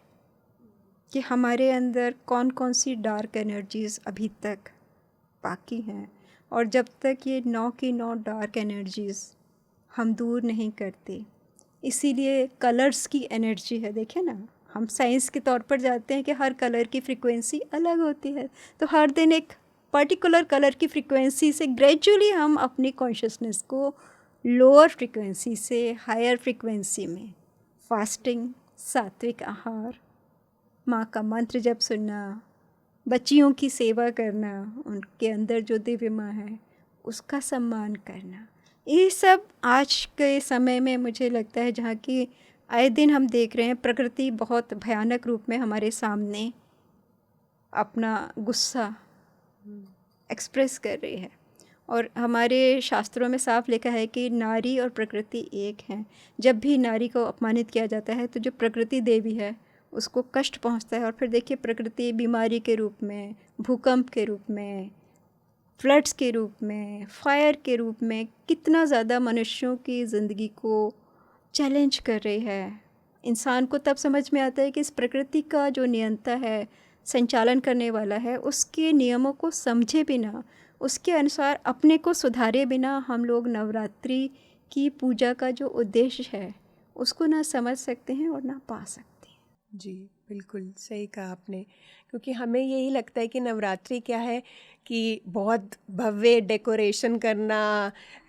कि हमारे अंदर कौन कौन सी डार्क एनर्जीज़ अभी तक बाकी हैं, और जब तक ये 9 की 9 डार्क एनर्जीज़ हम दूर नहीं करते, इसीलिए कलर्स की एनर्जी है। देखिए ना, हम साइंस के तौर पर जाते हैं कि हर कलर की फ्रीक्वेंसी अलग होती है, तो हर दिन एक पर्टिकुलर कलर की फ्रीक्वेंसी से ग्रेजुअली हम अपनी कॉन्शियसनेस को लोअर फ्रीक्वेंसी से हायर फ्रीक्वेंसी में, फास्टिंग, सात्विक आहार, माँ का मंत्र जप सुनना, बच्चियों की सेवा करना, उनके अंदर जो दिव्य माँ है उसका सम्मान करना, ये सब आज के समय में मुझे लगता है, जहाँ की आए दिन हम देख रहे हैं प्रकृति बहुत भयानक रूप में हमारे सामने अपना गुस्सा एक्सप्रेस कर रही है। और हमारे शास्त्रों में साफ लिखा है कि नारी और प्रकृति एक हैं। जब भी नारी को अपमानित किया जाता है तो जो प्रकृति देवी है उसको कष्ट पहुंचता है। और फिर देखिए, प्रकृति बीमारी के रूप में, भूकंप के रूप में, फ्लड्स के रूप में, फायर के रूप में कितना ज़्यादा मनुष्यों की ज़िंदगी को चैलेंज कर रही है। इंसान को तब समझ में आता है कि इस प्रकृति का जो नियंता है, संचालन करने वाला है, उसके नियमों को समझे बिना, उसके अनुसार अपने को सुधारे बिना हम लोग नवरात्रि की पूजा का जो उद्देश्य है उसको ना समझ सकते हैं और ना पा सकते हैं। जी, बिल्कुल सही कहा आपने। क्योंकि हमें यही लगता है कि नवरात्रि क्या है कि बहुत भव्य डेकोरेशन करना,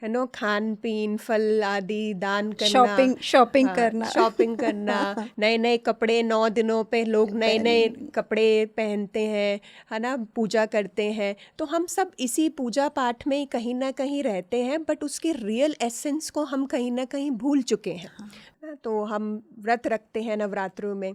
है ना, खान पीन, फल आदि दान करना, शॉपिंग हाँ, करना शॉपिंग करना, नए नए कपड़े, 9 दिनों पे लोग नए नए कपड़े पहनते हैं, है ना, पूजा करते हैं। तो हम सब इसी पूजा पाठ में कहीं ना कहीं रहते हैं, बट उसके रियल एसेंस को हम कहीं ना कहीं भूल चुके हैं। तो हम व्रत रखते हैं नवरात्रों में,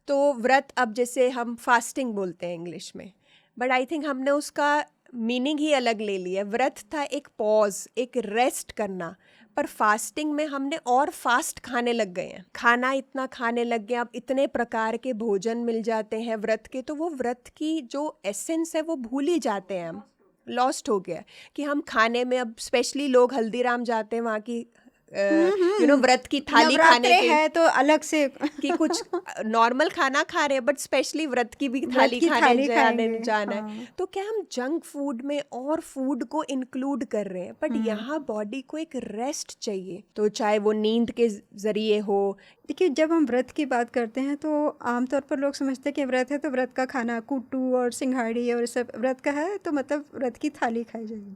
तो व्रत, अब जैसे हम फास्टिंग बोलते हैं इंग्लिश में, बट आई थिंक हमने उसका मीनिंग ही अलग ले लिया। व्रत था एक पॉज, एक रेस्ट करना, पर फास्टिंग में हमने और फास्ट खाने लग गए हैं, खाना इतना खाने लग गए, अब इतने प्रकार के भोजन मिल जाते हैं व्रत के, तो वो व्रत की जो एसेंस है वो भूल ही जाते हैं हम, लॉस्ट हो गया कि हम खाने में, अब स्पेशली लोग हल्दीराम जाते हैं वहाँ की व्रत की थाली खाने नवरात्रे के, है तो अलग से कि कुछ नॉर्मल खाना खा रहे हैं बट स्पेशली व्रत की भी व्रत थाली की खाने थाली जाने खाएंगे। जाना है। हाँ। तो क्या हम जंक फूड में और फूड को इंक्लूड कर रहे हैं, बट यहाँ बॉडी को एक रेस्ट चाहिए, तो चाहे वो नींद के जरिए हो। देखिए, जब हम व्रत की बात करते हैं तो आमतौर पर लोग समझते हैं कि व्रत है तो व्रत का खाना कुट्टू और सिंघाड़ी और सब, व्रत का है तो मतलब व्रत की थाली खाई जाएगी।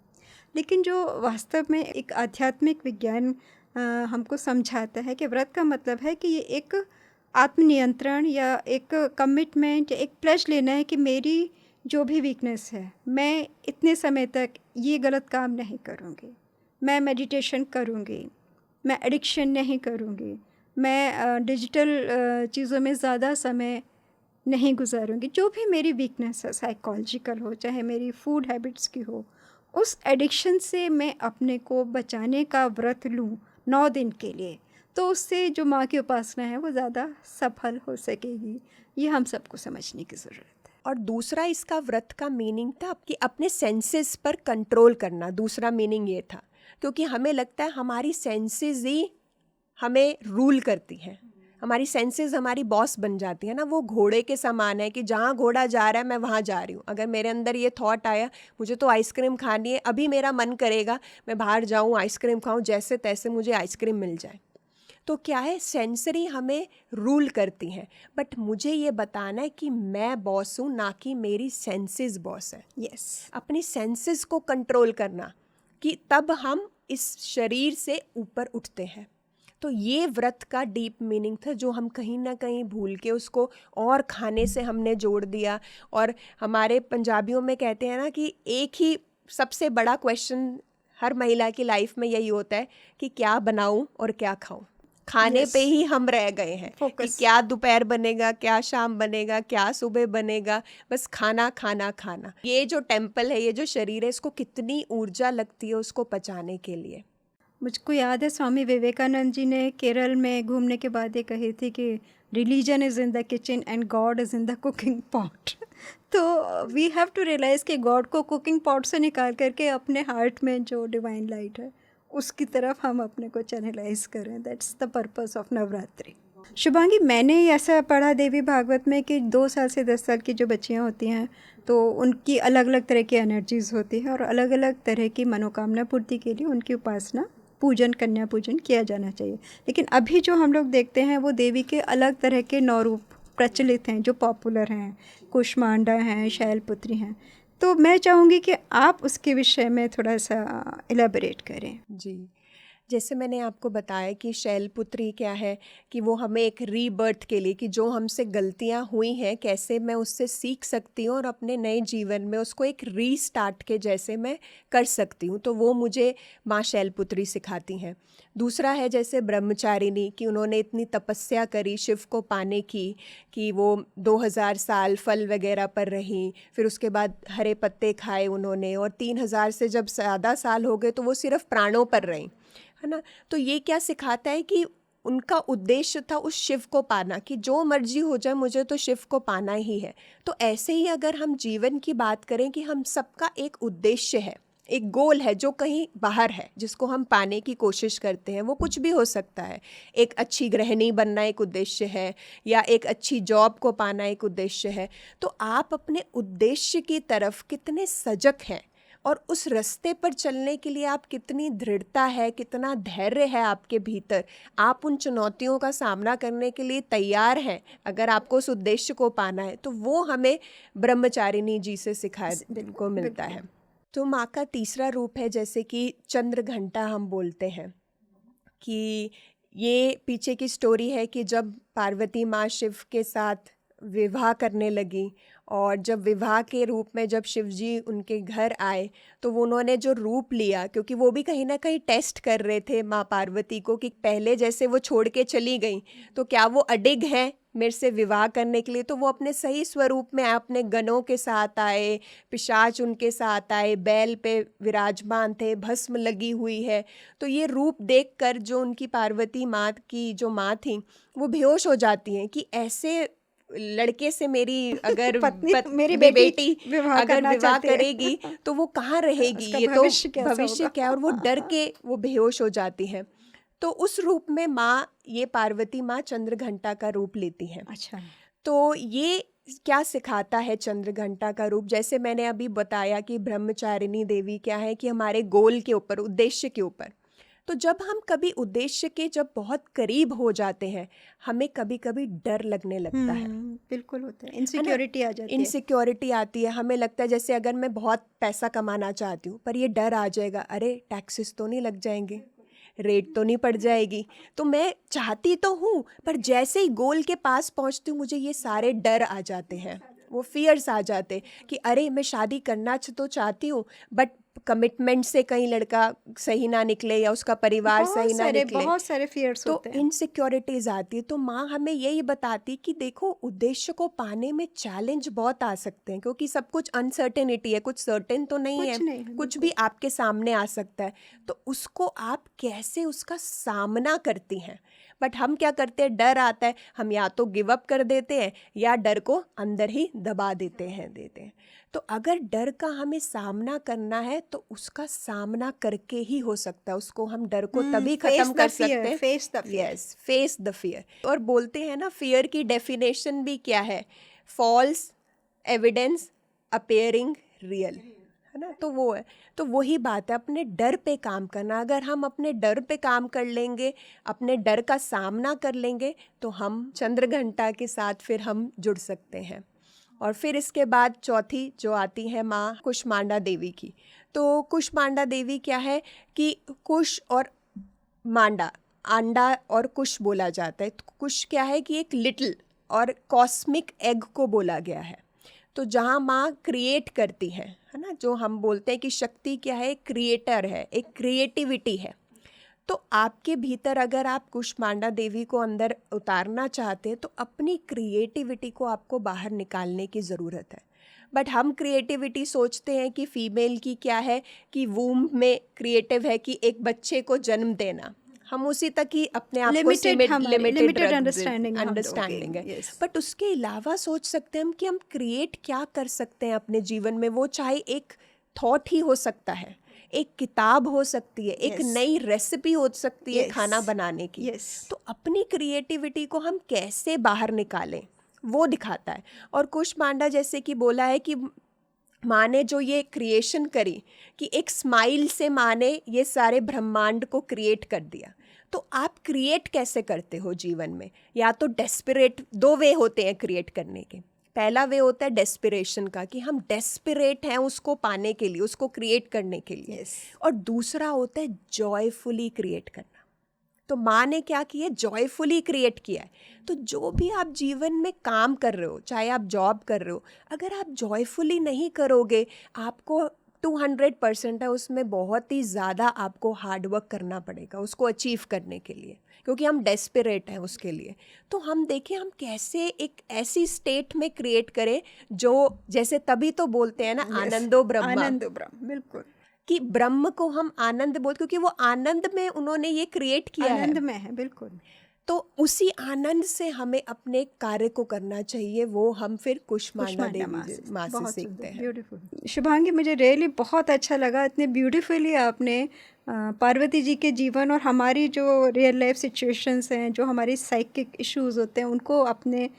लेकिन जो वास्तव में एक आध्यात्मिक विज्ञान हमको समझाता है कि व्रत का मतलब है कि ये एक आत्मनियंत्रण या एक कमिटमेंट या एक प्लेज लेना है कि मेरी जो भी वीकनेस है, मैं इतने समय तक ये गलत काम नहीं करूँगी, मैं मेडिटेशन करूँगी, मैं एडिक्शन नहीं करूँगी, मैं डिजिटल चीज़ों में ज़्यादा समय नहीं गुजारूँगी। जो भी मेरी वीकनेस है, साइकोलॉजिकल हो चाहे मेरी फूड हैबिट्स की हो, उस एडिक्शन से मैं अपने को बचाने का व्रत लूँ 9 दिन के लिए, तो उससे जो माँ की उपासना है वो ज़्यादा सफल हो सकेगी। ये हम सबको समझने की ज़रूरत है। और दूसरा इसका व्रत का मीनिंग था कि अपने सेंसेस पर कंट्रोल करना, दूसरा मीनिंग ये था, क्योंकि हमें लगता है हमारी सेंसेस ही हमें रूल करती हैं, हमारी सेंसेस हमारी बॉस बन जाती है ना। वो घोड़े के समान है कि जहाँ घोड़ा जा रहा है मैं वहाँ जा रही हूँ। अगर मेरे अंदर ये थॉट आया मुझे तो आइसक्रीम खानी है, अभी मेरा मन करेगा मैं बाहर जाऊँ आइसक्रीम खाऊँ, जैसे तैसे मुझे आइसक्रीम मिल जाए। तो क्या है, सेंसरी हमें रूल करती हैं, बट मुझे ये बताना है कि मैं बॉस हूँ, ना कि मेरी सेंसेस बॉस है। यस, अपनी सेंसेस को कंट्रोल करना, कि तब हम इस शरीर से ऊपर उठते हैं। तो ये व्रत का डीप मीनिंग था जो हम कहीं ना कहीं भूल के उसको और खाने से हमने जोड़ दिया। और हमारे पंजाबियों में कहते हैं ना कि एक ही सबसे बड़ा क्वेश्चन हर महिला की लाइफ में यही होता है कि क्या बनाऊं और क्या खाऊं। खाने Yes. पे ही हम रह गए हैं कि Focus. क्या दोपहर बनेगा, क्या शाम बनेगा, क्या सुबह बनेगा, बस खाना खाना खाना। ये जो टेम्पल है, ये जो शरीर है, इसको कितनी ऊर्जा लगती है उसको पचाने के लिए। मुझको याद है स्वामी विवेकानंद जी ने केरल में घूमने के बाद ये कही थी कि religion is in the kitchen and God is in the cooking pot. तो वी हैव टू रियलाइज़ कि गॉड को कुकिंग पॉट से निकाल करके अपने हार्ट में जो डिवाइन लाइट है उसकी तरफ हम अपने को चैनलाइज करें। That's the purpose of Navratri. Shubhangi, मैंने ऐसा पढ़ा देवी भागवत में कि 2 साल से 10 साल की जो बच्चियां होती हैं तो उनकी अलग अलग तरह की एनर्जीज़ होती है और अलग अलग तरह की मनोकामना पूर्ति के लिए उनकी उपासना, पूजन, कन्या पूजन किया जाना चाहिए। लेकिन अभी जो हम लोग देखते हैं वो देवी के अलग तरह के 9 रूप प्रचलित हैं जो पॉपुलर हैं, कुष्मांडा हैं, शैलपुत्री हैं। तो मैं चाहूँगी कि आप उसके विषय में थोड़ा सा एलेबोरेट करें। जी, जैसे मैंने आपको बताया कि शैलपुत्री क्या है, कि वो हमें एक रीबर्थ के लिए, कि जो हमसे गलतियां हुई हैं कैसे मैं उससे सीख सकती हूँ और अपने नए जीवन में उसको एक रीस्टार्ट के जैसे मैं कर सकती हूँ, तो वो मुझे माँ शैलपुत्री सिखाती हैं। दूसरा है जैसे ब्रह्मचारिणी, कि उन्होंने इतनी तपस्या करी शिव को पाने की कि वो 2000 साल फल वगैरह पर रहीं, फिर उसके बाद हरे पत्ते खाए उन्होंने, और 3000 से जब ज़्यादा साल हो गए तो वो सिर्फ प्राणों पर रहीं, है ना। तो ये क्या सिखाता है कि उनका उद्देश्य था उस शिव को पाना, कि जो मर्जी हो जाए मुझे तो शिव को पाना ही है। तो ऐसे ही अगर हम जीवन की बात करें कि हम सबका एक उद्देश्य है, एक गोल है जो कहीं बाहर है जिसको हम पाने की कोशिश करते हैं, वो कुछ भी हो सकता है। एक अच्छी गृहिणी बनना एक उद्देश्य है, या एक अच्छी जॉब को पाना एक उद्देश्य है। तो आप अपने उद्देश्य की तरफ कितने सजग हैं और उस रास्ते पर चलने के लिए आप कितनी दृढ़ता है, कितना धैर्य है आपके भीतर, आप उन चुनौतियों का सामना करने के लिए तैयार हैं अगर आपको उस उद्देश्य को पाना है, तो वो हमें ब्रह्मचारिणी जी से सिखाने को मिलता है। तो माँ का तीसरा रूप है जैसे कि चंद्र घंटा हम बोलते हैं, कि ये पीछे की स्टोरी है कि जब पार्वती माँ शिव के साथ विवाह करने लगी और जब विवाह के रूप में जब शिव जी उनके घर आए तो वो उन्होंने जो रूप लिया, क्योंकि वो भी कहीं ना कहीं टेस्ट कर रहे थे माँ पार्वती को कि पहले जैसे वो छोड़ के चली गई तो क्या वो अडिग हैं मेरे से विवाह करने के लिए। तो वो अपने सही स्वरूप में अपने गणों के साथ आए, पिशाच उनके साथ आए, बैल पे विराजमान थे, भस्म लगी हुई है। तो ये रूप देखकर जो उनकी पार्वती माँ की जो माँ थी वो बेहोश हो जाती हैं कि ऐसे लड़के से मेरी अगर मेरी बेटी विवाह अगर करना विवाह चाहती है। करेगी तो वो कहाँ रहेगी, उसका ये तो भविष्य कैसा भविष्य होगा? क्या है। और वो डर के वो बेहोश हो जाती हैं। तो उस रूप में माँ, ये पार्वती माँ चंद्रघंटा का रूप लेती हैं। अच्छा। तो ये क्या सिखाता है चंद्रघंटा का रूप? जैसे मैंने अभी बताया कि ब्रह्मचारिणी देवी क्या है कि हमारे गोल के ऊपर, उद्देश्य के ऊपर। तो जब हम कभी उद्देश्य के जब बहुत करीब हो जाते हैं हमें कभी कभी डर लगने लगता है बिल्कुल होता है, है ना? इनसिक्योरिटी आ जाती है। इनसिक्योरिटी आती है। हमें लगता है जैसे अगर मैं बहुत पैसा कमाना चाहती हूँ पर ये डर आ जाएगा, अरे टैक्सेस तो नहीं लग जाएंगे, रेट तो नहीं पड़ जाएगी। तो मैं चाहती तो हूँ पर जैसे ही गोल के पास पहुँचती हूँ मुझे ये सारे डर आ जाते हैं, वो फियर्स आ जाते कि अरे मैं शादी करना तो चाहती हूँ बट कमिटमेंट से कहीं लड़का सही ना निकले या उसका परिवार सही ना निकले, बहुत सारे फियर्स तो होते हैं। इनसिक्योरिटीज आती है। तो माँ हमें यही बताती कि देखो उद्देश्य को पाने में चैलेंज बहुत आ सकते हैं क्योंकि सब कुछ अनसर्टेनिटी है, कुछ सर्टेन तो नहीं है, कुछ नहीं है, कुछ भी आपके सामने आ सकता है। तो उसको आप कैसे उसका सामना करती हैं। बट हम क्या करते हैं, डर आता है, हम या तो गिव अप कर देते हैं या डर को अंदर ही दबा देते हैं। तो अगर डर का हमें सामना करना है तो उसका सामना करके ही हो सकता है। उसको हम डर को तभी खत्म कर सकते हैं। Face the fear. Yes, face the fear. और बोलते हैं ना फियर की डेफिनेशन भी क्या है, फॉल्स एविडेंस अपेयरिंग रियल, है ना? तो वो है, तो वही बात है, अपने डर पे काम करना। अगर हम अपने डर पे काम कर लेंगे, अपने डर का सामना कर लेंगे तो हम चंद्रघंटा के साथ फिर हम जुड़ सकते हैं। और फिर इसके बाद चौथी जो आती है माँ कुष्मांडा देवी की। तो कुष्मांडा देवी क्या है कि कुश और मांडा, अंडा और कुश बोला जाता है। तो कुश क्या है कि एक लिटिल और कॉस्मिक एग को बोला गया है। तो जहाँ माँ क्रिएट करती है ना, जो हम बोलते हैं कि शक्ति क्या है, क्रिएटर है, एक क्रिएटिविटी है। तो आपके भीतर अगर आप कुष्मांडा देवी को अंदर उतारना चाहते हैं तो अपनी क्रिएटिविटी को आपको बाहर निकालने की ज़रूरत है। बट हम क्रिएटिविटी सोचते हैं कि फीमेल की क्या है कि वूम में क्रिएटिव है कि एक बच्चे को जन्म देना, हम उसी तक ही अपने आप को लिमिटेड अंडरस्टैंडिंग है। बट उसके अलावा सोच सकते हैं हम कि हम क्रिएट क्या कर सकते हैं अपने जीवन में। वो चाहे एक थॉट ही हो सकता है, एक किताब हो सकती है, एक नई रेसिपी हो सकती है खाना बनाने की। तो अपनी क्रिएटिविटी को हम कैसे बाहर निकालें वो दिखाता है। और कुष्मांडा जैसे कि बोला है कि माँ ने जो ये क्रिएशन करी कि एक स्माइल से माँ ने ये सारे ब्रह्मांड को क्रिएट कर दिया। तो आप क्रिएट कैसे करते हो जीवन में? या तो डेस्परेट, दो वे होते हैं क्रिएट करने के। पहला वे होता है डेस्पिरेशन का कि हम डेस्परेट हैं उसको पाने के लिए, उसको क्रिएट करने के लिए। और दूसरा होता है जॉयफुली क्रिएट करना। तो माँ ने क्या किया, जॉयफुली क्रिएट किया है। तो जो भी आप जीवन में काम कर रहे हो, चाहे आप जॉब कर रहे हो, अगर आप जॉयफुली नहीं करोगे, आपको 200% है, उसमें बहुत ही ज़्यादा आपको हार्डवर्क करना पड़ेगा उसको अचीव करने के लिए, क्योंकि हम डेस्परेट हैं उसके लिए। तो हम देखें हम कैसे एक ऐसी स्टेट में क्रिएट करें जो, जैसे तभी तो बोलते हैं ना आनंदो ब्रह्म, बिल्कुल, कि ब्रह्म को हम आनंद बोलते, क्योंकि वो आनंद में उन्होंने ये क्रिएट किया है, आनंद में है, बिल्कुल। तो उसी आनंद से हमें अपने कार्य को करना चाहिए। वो हम फिर कुष्मांडा देवी माँ से सीखते हैं। ब्यूटीफुल शुभांगी, मुझे रियली बहुत अच्छा लगा, इतने ब्यूटीफुली आपने पार्वती जी के जीवन और हमारी जो रियल लाइफ सिचुएशंस हैं, जो हमारी साइकिक इश्यूज होते हैं, उनको आपने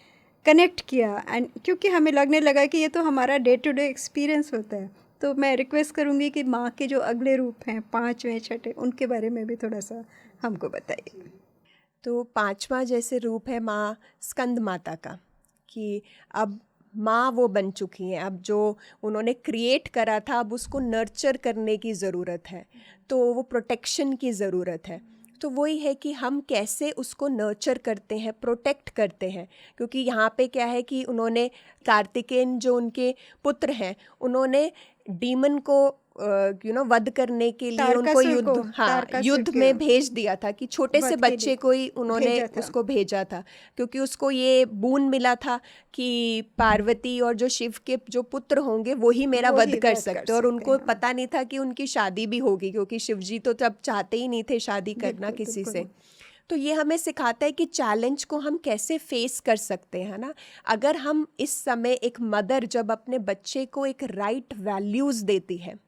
कनेक्ट किया। एंड क्योंकि हमें लगने लगा कि ये तो हमारा डे टू डे एक्सपीरियंस होता है, तो मैं रिक्वेस्ट करूँगी कि माँ के जो अगले रूप हैं, 5वें 6ठे, उनके बारे में भी थोड़ा सा हमको बताइए। तो 5वां जैसे रूप है माँ स्कंद माता का, कि अब माँ वो बन चुकी हैं, अब जो उन्होंने क्रिएट करा था अब उसको नर्चर करने की ज़रूरत है, तो वो प्रोटेक्शन की ज़रूरत है। तो वही है कि हम कैसे उसको नर्चर करते हैं, प्रोटेक्ट करते हैं। क्योंकि यहाँ पे क्या है कि उन्होंने कार्तिकेयन जो उनके पुत्र हैं, उन्होंने डीमन को वध करने के लिए उनको तारकासुर युद्ध के में भेज दिया था कि छोटे से वध के बच्चे लिए को ही उन्होंने भेजा था। उसको भेजा था, क्योंकि उसको ये बून मिला था कि पार्वती और जो शिव के जो पुत्र होंगे वो ही मेरा वो वध ही कर वध सकते हैं। और उनको हैं। पता नहीं था कि उनकी शादी भी होगी, क्योंकि शिव जी तो तब चाहते ही नहीं थे शादी करना बिल्कुल, किसी बिल्कुल। से। तो ये हमें सिखाता है कि चैलेंज को हम कैसे फेस कर सकते हैं ना। अगर हम इस समय एक मदर जब अपने बच्चे को एक राइट वैल्यूज़ देती है,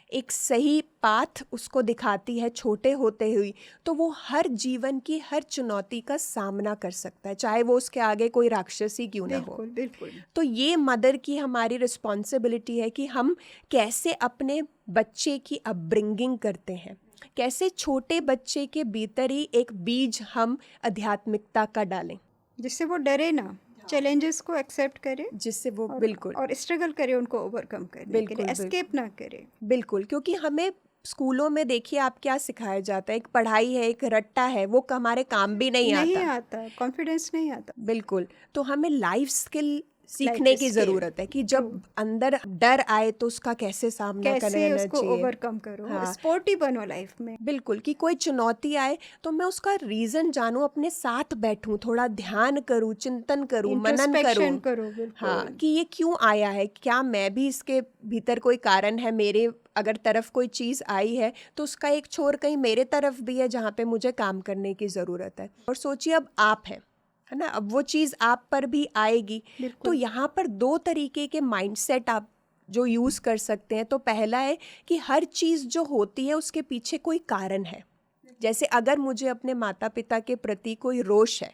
एक सही पाथ उसको दिखाती है छोटे होते हुए, तो वो हर जीवन की हर चुनौती का सामना कर सकता है, चाहे वो उसके आगे कोई राक्षस ही क्यों ना हो। बिल्कुल, बिल्कुल। तो ये मदर की हमारी रिस्पॉन्सिबिलिटी है कि हम कैसे अपने बच्चे की अपब्रिंगिंग करते हैं, कैसे छोटे बच्चे के भीतर ही एक बीज हम आध्यात्मिकता का डालें, जिससे वो डरे ना, चैलेंजेस को एक्सेप्ट करे जिससे वो और बिल्कुल और स्ट्रगल करे उनको ओवरकम करने के लिए, बिल्कुल एस्केप ना करे। बिल्कुल। क्योंकि हमें स्कूलों में देखिए आप क्या सिखाया जाता है, एक पढ़ाई है, एक रट्टा है, वो हमारे काम भी नहीं नहीं आता। आता, कॉन्फिडेंस नहीं आता। बिल्कुल। तो हमें लाइफ स्किल सीखने लाइफ की स्किल, ज़रूरत है कि जब ट्रू। अंदर डर आए तो उसका कैसे सामना कैसे करना उसको चाहिए। ओवरकम करो, हाँ, स्पोर्टी बनो लाइफ में। बिल्कुल। कि कोई चुनौती आए तो मैं उसका रीज़न जानूं, अपने साथ बैठूं, थोड़ा ध्यान करूं, चिंतन करूं, मनन करूं। इंट्रोस्पेक्शन करो, हाँ, बिल्कुल। कि ये क्यों आया है, क्या मैं भी इसके भीतर कोई कारण है, मेरे अगर तरफ कोई चीज़ आई है तो उसका एक छोर कहीं मेरे तरफ भी है जहाँ पे मुझे काम करने की ज़रूरत है। और सोचिए अब आप हैं, है ना, अब वो चीज़ आप पर भी आएगी। तो बिल्कुल। यहाँ पर दो तरीके के माइंडसेट आप जो यूज़ कर सकते हैं। तो पहला है कि हर चीज़ जो होती है उसके पीछे कोई कारण है। जैसे अगर मुझे अपने माता पिता के प्रति कोई रोष है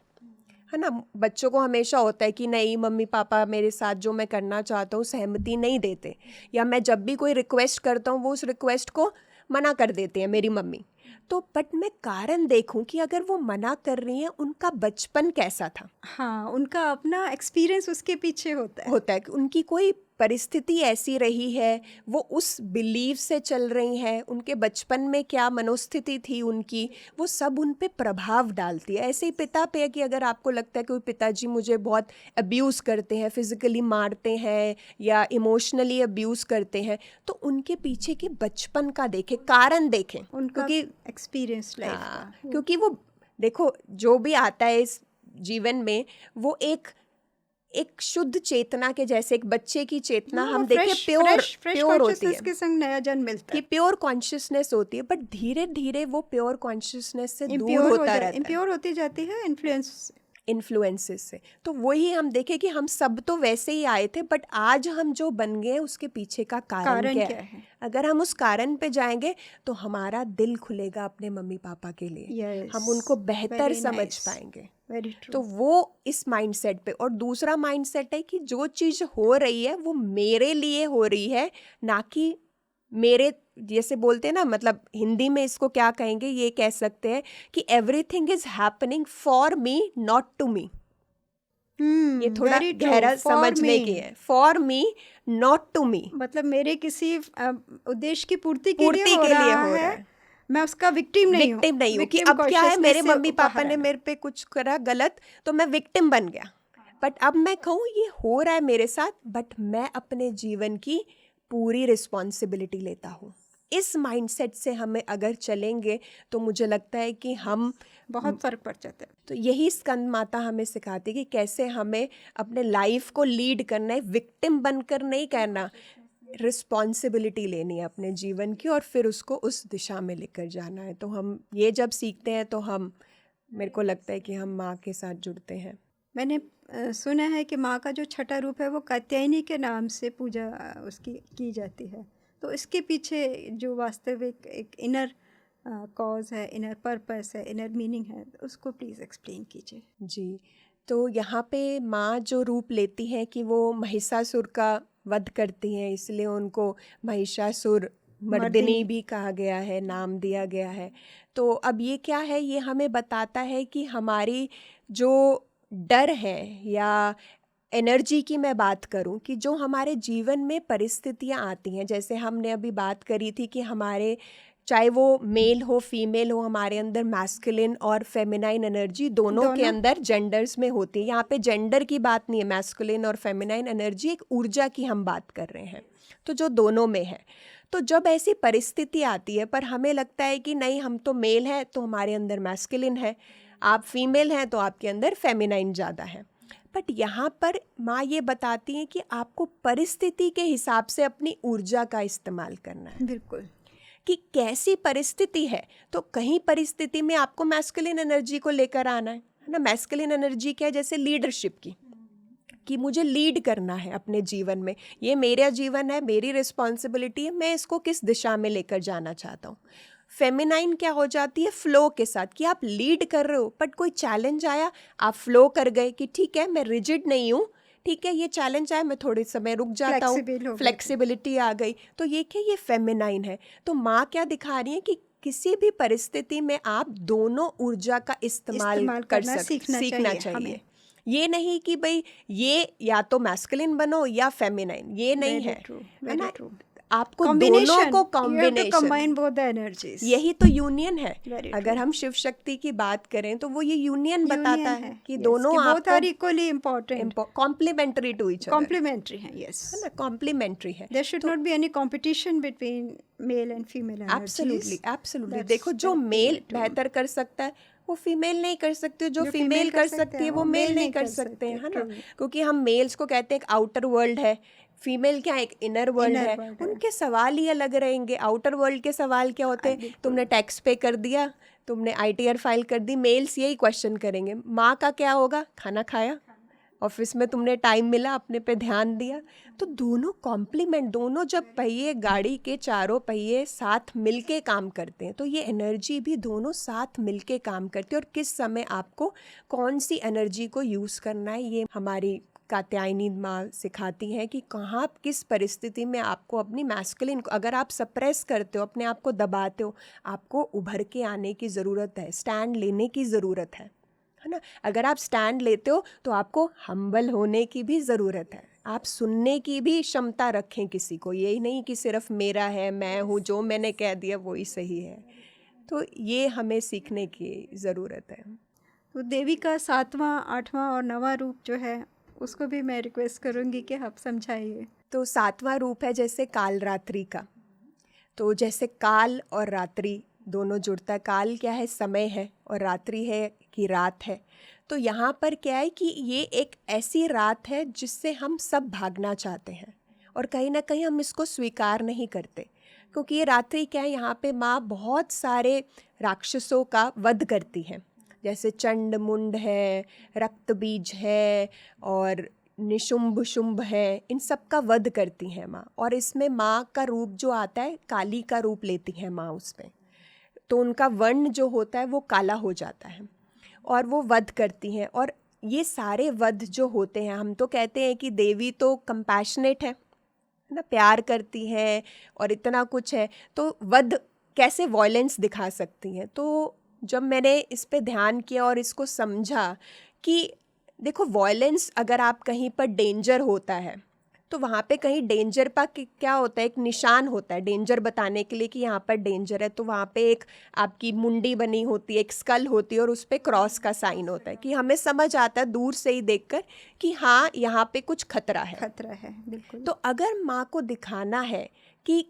ना, बच्चों को हमेशा होता है कि नहीं मम्मी पापा मेरे साथ जो मैं करना चाहता हूँ सहमति नहीं देते, या मैं जब भी कोई रिक्वेस्ट करता हूँ वो उस रिक्वेस्ट को मना कर देते हैं मेरी मम्मी। तो बट मैं कारण देखूं कि अगर वो मना कर रही हैं उनका बचपन कैसा था, हाँ, उनका अपना एक्सपीरियंस उसके पीछे होता है। कि उनकी कोई परिस्थिति ऐसी रही है, वो उस बिलीव से चल रही हैं, उनके बचपन में क्या मनोस्थिति थी उनकी, वो सब उन पे प्रभाव डालती है। ऐसे ही पिता पे है कि अगर आपको लगता है कि पिताजी मुझे बहुत अब्यूज़ करते हैं, फिजिकली मारते हैं या इमोशनली अब्यूज़ करते हैं, तो उनके पीछे के बचपन का देखें, कारण देखें। उनका क्योंकि एक्सपीरियंस लाइफ हाँ, का। क्योंकि वो देखो जो भी आता है इस जीवन में वो एक शुद्ध चेतना के जैसे, एक बच्चे की चेतना हम देखें प्योर होती है, कॉन्शियसनेस के संग नया जन्म मिलता कि है। प्योर कॉन्शियसनेस होती है, बट धीरे धीरे वो प्योर कॉन्शियसनेस से दूर होता रहता है, इम्प्योर होती जाती है इन्फ्लुएंस। इन्फ्लुएंसेस से। तो वही हम देखें कि हम सब तो वैसे ही आए थे, बट आज हम जो बन गए उसके पीछे का कारण क्या है। अगर हम उस कारण पे जाएंगे तो हमारा दिल खुलेगा अपने मम्मी पापा के लिए, हम उनको बेहतर समझ पाएंगे। Very true. तो वो इस माइंडसेट पे। और दूसरा माइंडसेट है कि जो चीज़ हो रही है वो मेरे लिए हो रही है, ना कि मेरे, जैसे बोलते हैं ना, मतलब हिंदी में इसको क्या कहेंगे, ये कह सकते हैं कि everything is happening for me not to me. ये थोड़ा गहरा समझने की है, for me not to me, मतलब मेरे किसी उद्देश्य की पूर्ति के पूर्ति लिए हो के लिए रहा हो रहा है, है, मैं उसका विक्टिम नहीं हूँ कि अब क्या है, मेरे मम्मी पापा ने मेरे पे कुछ करा गलत तो मैं विक्टिम बन गया। बट अब मैं कहूँ ये हो रहा है मेरे साथ, बट मैं अपने जीवन की पूरी रिस्पॉन्सिबिलिटी लेता हूँ। इस माइंडसेट से हमें अगर चलेंगे तो मुझे लगता है कि हम बहुत फर्क पड़ जाता है। तो यही स्कंद माता हमें सिखाती है कि कैसे हमें अपने लाइफ को लीड करना है, विक्टिम बनकर नहीं करना, रिस्पॉन्सिबिलिटी लेनी है अपने जीवन की और फिर उसको उस दिशा में लेकर जाना है। तो हम ये जब सीखते हैं तो हम, मेरे को लगता है कि हम माँ के साथ जुड़ते हैं। मैंने सुना है कि माँ का जो छठा रूप है वो कात्यायनी के नाम से पूजा उसकी की जाती है। तो इसके पीछे जो वास्तविक एक इनर कॉज है, इनर पर्पस है, इनर मीनिंग है, उसको प्लीज़ एक्सप्लेन कीजिए। जी, तो यहाँ पे माँ जो रूप लेती हैं कि वो महिषासुर का वध करती हैं, इसलिए उनको महिषासुर मर्दिनी भी कहा गया है, नाम दिया गया है। तो अब ये क्या है, ये हमें बताता है कि हमारी जो डर है या एनर्जी की मैं बात करूं, कि जो हमारे जीवन में परिस्थितियां आती हैं, जैसे हमने अभी बात करी थी कि हमारे चाहे वो मेल हो फीमेल हो, हमारे अंदर मैस्कुलिन और फेमिनाइन एनर्जी दोनों के अंदर जेंडर्स में होती है। यहाँ पे जेंडर की बात नहीं है, मैस्कुलिन और फेमिनाइन एनर्जी एक ऊर्जा की हम बात कर रहे हैं, तो जो दोनों में है। तो जब ऐसी परिस्थिति आती है पर हमें लगता है कि नहीं हम तो मेल हैं तो हमारे अंदर मैस्कुलिन है, आप फीमेल हैं तो आपके अंदर फेमिनाइन ज़्यादा है। बट यहाँ पर माँ ये बताती हैं कि आपको परिस्थिति के हिसाब से अपनी ऊर्जा का इस्तेमाल करना है। बिल्कुल, कि कैसी परिस्थिति है, तो कहीं परिस्थिति में आपको मैस्कुलिन एनर्जी को लेकर आना है ना। मैस्कुलिन एनर्जी क्या है, जैसे लीडरशिप की, कि मुझे लीड करना है अपने जीवन में, ये मेरा जीवन है, मेरी रिस्पॉन्सिबिलिटी है, मैं इसको किस दिशा में लेकर जाना चाहता हूँ। फेमिनाइन क्या हो जाती है, फ्लो के साथ, कि आप लीड कर रहे हो बट कोई चैलेंज आया आप फ्लो कर गए कि ठीक है मैं रिजिड नहीं हूँ, ठीक है ये चैलेंज आया मैं थोड़े समय रुक जाता हूँ, फ्लेक्सिबिलिटी आ गई, तो ये क्या, ये फेमिनाइन है। तो माँ क्या दिखा रही है कि किसी भी परिस्थिति में आप दोनों ऊर्जा का इस्तेमाल कर सीखना चाहिए। ये नहीं कि भाई ये या तो मैस्कुलिन बनो या फेमिनाइन, ये नहीं है ना। आपको दोनों को कॉम्बिनेशन, यही तो यूनियन है। अगर हम शिव शक्ति की बात करें तो वो ये यूनियन बताता है कि दोनों आपको equally important, complementary to each other, complementary है, यस, है ना, कॉम्प्लीमेंट्री है। There should not be any competition between male and female energies. Absolutely. देखो जो मेल बेहतर कर सकता है वो फीमेल नहीं कर सकती, जो फीमेल कर सकती है वो मेल नहीं कर सकते हैं, है ना। क्योंकि हम मेल्स को कहते हैं एक आउटर वर्ल्ड है, फीमेल क्या एक इनर वर्ल्ड है। उनके सवाल ही अलग रहेंगे। आउटर वर्ल्ड के सवाल क्या होते हैं, तुमने टैक्स पे कर दिया, तुमने ITR फाइल कर दी, मेल्स यही क्वेश्चन करेंगे। माँ का क्या होगा, खाना खाया, ऑफिस में तुमने टाइम मिला, अपने पे ध्यान दिया। तो दोनों कॉम्प्लीमेंट, दोनों जब पहिए गाड़ी के चारों पहिए साथ मिलके काम करते हैं तो ये एनर्जी भी दोनों साथ मिलके काम करती है। और किस समय आपको कौन सी एनर्जी को यूज़ करना है ये हमारी कात्यायनी माँ सिखाती हैं कि कहाँ किस परिस्थिति में आपको अपनी मैस्कुलिन को, अगर आप सप्रेस करते हो, अपने आप को दबाते हो, आपको उभर के आने की ज़रूरत है, स्टैंड लेने की ज़रूरत है ना। अगर आप स्टैंड लेते हो तो आपको हम्बल होने की भी ज़रूरत है, आप सुनने की भी क्षमता रखें किसी को, यही नहीं कि सिर्फ मेरा है, मैं हूँ, जो मैंने कह दिया वही सही है। तो ये हमें सीखने की ज़रूरत है। तो देवी का 7वां 8वां और 9वां रूप जो है उसको भी मैं रिक्वेस्ट करूँगी कि आप समझाइए। तो 7वां रूप है जैसे काल रात्रि का। तो जैसे काल और रात्रि दोनों जुड़ता है, काल क्या है, समय है, और रात्रि है कि रात है। तो यहाँ पर क्या है कि ये एक ऐसी रात है जिससे हम सब भागना चाहते हैं और कहीं ना कहीं हम इसको स्वीकार नहीं करते, क्योंकि ये रात्रि क्या है, यहाँ पे माँ बहुत सारे राक्षसों का वध करती है। जैसे चंड मुंड है, रक्त बीज है और निशुंभ शुंभ है, इन सब का वध करती हैं माँ। और इसमें माँ का रूप जो आता है काली का रूप लेती है माँ उसमें, तो उनका वर्ण जो होता है वो काला हो जाता है और वो वध करती हैं। और ये सारे वध जो होते हैं, हम तो कहते हैं कि देवी तो कंपैशनेट है ना, प्यार करती हैं और इतना कुछ है, तो वध कैसे वॉयलेंस दिखा सकती हैं। तो जब मैंने इस पे ध्यान किया और इसको समझा कि देखो वॉयलेंस, अगर आप कहीं पर डेंजर होता है तो वहाँ पे कहीं डेंजर पर क्या होता है, एक निशान होता है डेंजर बताने के लिए कि यहाँ पर डेंजर है। तो वहाँ पे एक आपकी मुंडी बनी होती है, एक स्कल होती है और उस पर क्रॉस का साइन होता है कि हमें समझ आता है दूर से ही देखकर कि हाँ यहाँ पे कुछ खतरा है। बिल्कुल। तो अगर माँ को दिखाना है कि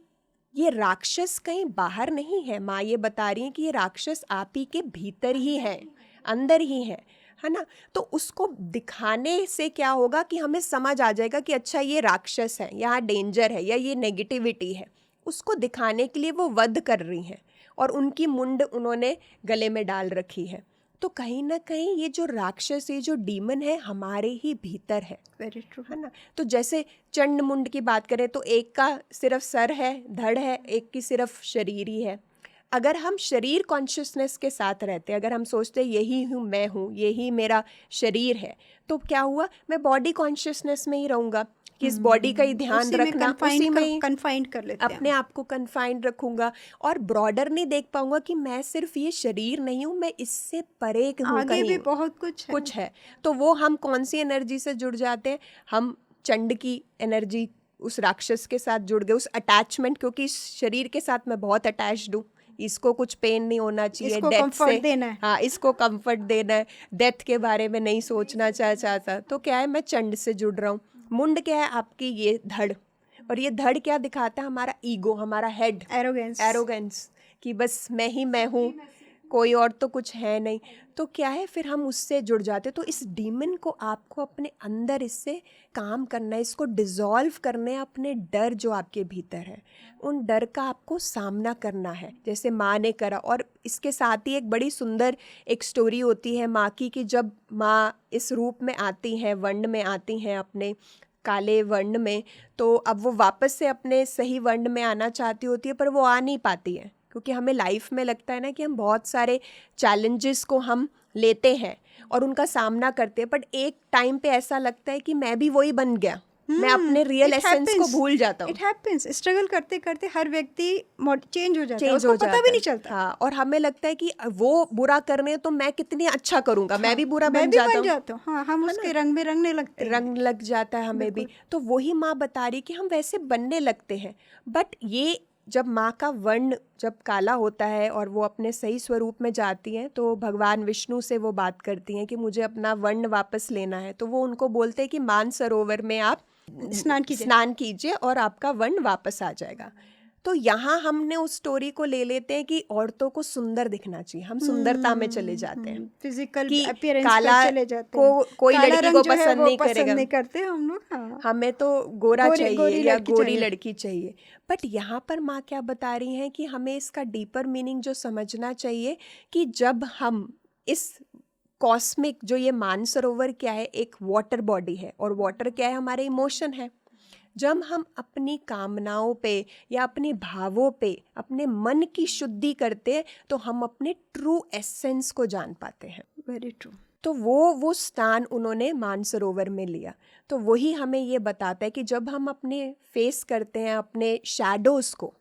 ये राक्षस कहीं बाहर नहीं है, माँ ये बता रही है कि ये राक्षस आप ही के भीतर ही है, अंदर ही है ना। तो उसको दिखाने से क्या होगा कि हमें समझ आ जाएगा कि अच्छा ये राक्षस है, यहाँ डेंजर है या ये नेगेटिविटी है। उसको दिखाने के लिए वो वध कर रही हैं और उनकी मुंड उन्होंने गले में डाल रखी है। तो कहीं ना कहीं ये जो राक्षस, ये जो डीमन है हमारे ही भीतर है। वेरी ट्रू, है ना। तो जैसे चंड मुंड की बात करें तो एक का सिर्फ सर है, धड़ है, एक की सिर्फ शरीर ही है। अगर हम शरीर कॉन्शियसनेस के साथ रहते हैं, अगर हम सोचते यही हूँ मैं हूँ, यही मेरा शरीर है, तो क्या हुआ, मैं बॉडी कॉन्शियसनेस में ही रहूँगा कि इस बॉडी का ही ध्यान रखना, उसी में कन्फाइंड कर लेते हैं, अपने आप को कन्फाइंड रखूँगा और ब्रॉडर नहीं देख पाऊँगा कि मैं सिर्फ ये शरीर नहीं हूँ, मैं इससे परे हूँ, आगे भी बहुत कुछ है। तो वो हम कौन सी एनर्जी से जुड़ जाते हैं, हम चंड की एनर्जी, उस राक्षस के साथ जुड़ गए, उस अटैचमेंट, क्योंकि इस शरीर के साथ मैं बहुत अटैच्ड हूँ, इसको कुछ पेन नहीं होना चाहिए, इसको डेथ comfort से देना है। हाँ इसको कंफर्ट देना है, डेथ के बारे में नहीं सोचना चाहता। तो क्या है, मैं चंड से जुड़ रहा हूँ। मुंड क्या है, आपकी ये धड़, और ये धड़ क्या दिखाता है, हमारा ईगो, हमारा हेड, एरोगेंस। एरोगेंस, कि बस मैं ही मैं हूँ, कोई और तो कुछ है नहीं। तो क्या है, फिर हम उससे जुड़ जाते। तो इस डीमन को आपको अपने अंदर इससे काम करना है, इसको डिसॉल्व करना है, अपने डर जो आपके भीतर है, उन डर का आपको सामना करना है, जैसे माँ ने करा। और इसके साथ ही एक बड़ी सुंदर एक स्टोरी होती है माँ की, कि जब माँ इस रूप में आती हैं, वर्ण में आती हैं, अपने काले वर्ण में, तो अब वो वापस से अपने सही वर्ण में आना चाहती होती है, पर वो आ नहीं पाती है, क्योंकि हमें लाइफ में लगता है ना कि हम बहुत सारे चैलेंजेस को हम लेते हैं और उनका सामना करते हैं, बट एक टाइम पे ऐसा लगता है कि मैं भी वही बन गया, मैं अपने रियल एसेंस को भूल जाता हूँ। इट हैपेंस, स्ट्रगल करते करते हर व्यक्ति चेंज हो जाता है, चेंज उसको हो पता जाता भी है। नहीं चलता। हाँ, और हमें लगता है कि वो बुरा कर रहे हैं तो मैं कितनी अच्छा करूंगा, मैं भी बुरा मैं बन भी जाता बन हूँ, जाता हूँ। हाँ, हम उसके रंग में रंगने लगते हैं। रंग लग जाता है हमें भी। तो वही माँ बता रही कि हम वैसे बनने लगते हैं, बट ये जब माँ का वर्ण जब काला होता है और वो अपने सही स्वरूप में जाती हैं, तो भगवान विष्णु से वो बात करती हैं कि मुझे अपना वर्ण वापस लेना है। तो वो उनको बोलते हैं कि मानसरोवर में आप स्नान कीजिए और आपका वर्ण वापस आ जाएगा। तो यहाँ हमने उस स्टोरी को ले लेते हैं कि औरतों को सुंदर दिखना चाहिए, हम सुंदरता में चले जाते हैं, फिजिकल कि अपीयरेंस काला पर चले जाते को हैं। कोई काला लड़की रंग को जो है पसंद वो नहीं पसंद करेगा, नहीं करते हम लोग। हाँ, हमें तो गोरा चाहिए गोरी या लड़की गोरी चाहिए। लड़की चाहिए। बट यहाँ पर माँ क्या बता रही हैं कि हमें इसका डीपर मीनिंग जो समझना चाहिए, कि जब हम इस कॉस्मिक, जो ये मानसरोवर क्या है, एक वाटर बॉडी है, और वाटर क्या है, हमारे इमोशन है। जब हम अपनी कामनाओं पे या अपने भावों पे अपने मन की शुद्धि करते हैं, तो हम अपने ट्रू एसेंस को जान पाते हैं। Very true. तो वो स्थान उन्होंने मानसरोवर में लिया। तो वही हमें ये बताता है कि जब हम अपने फेस करते हैं अपने शैडोज़ को,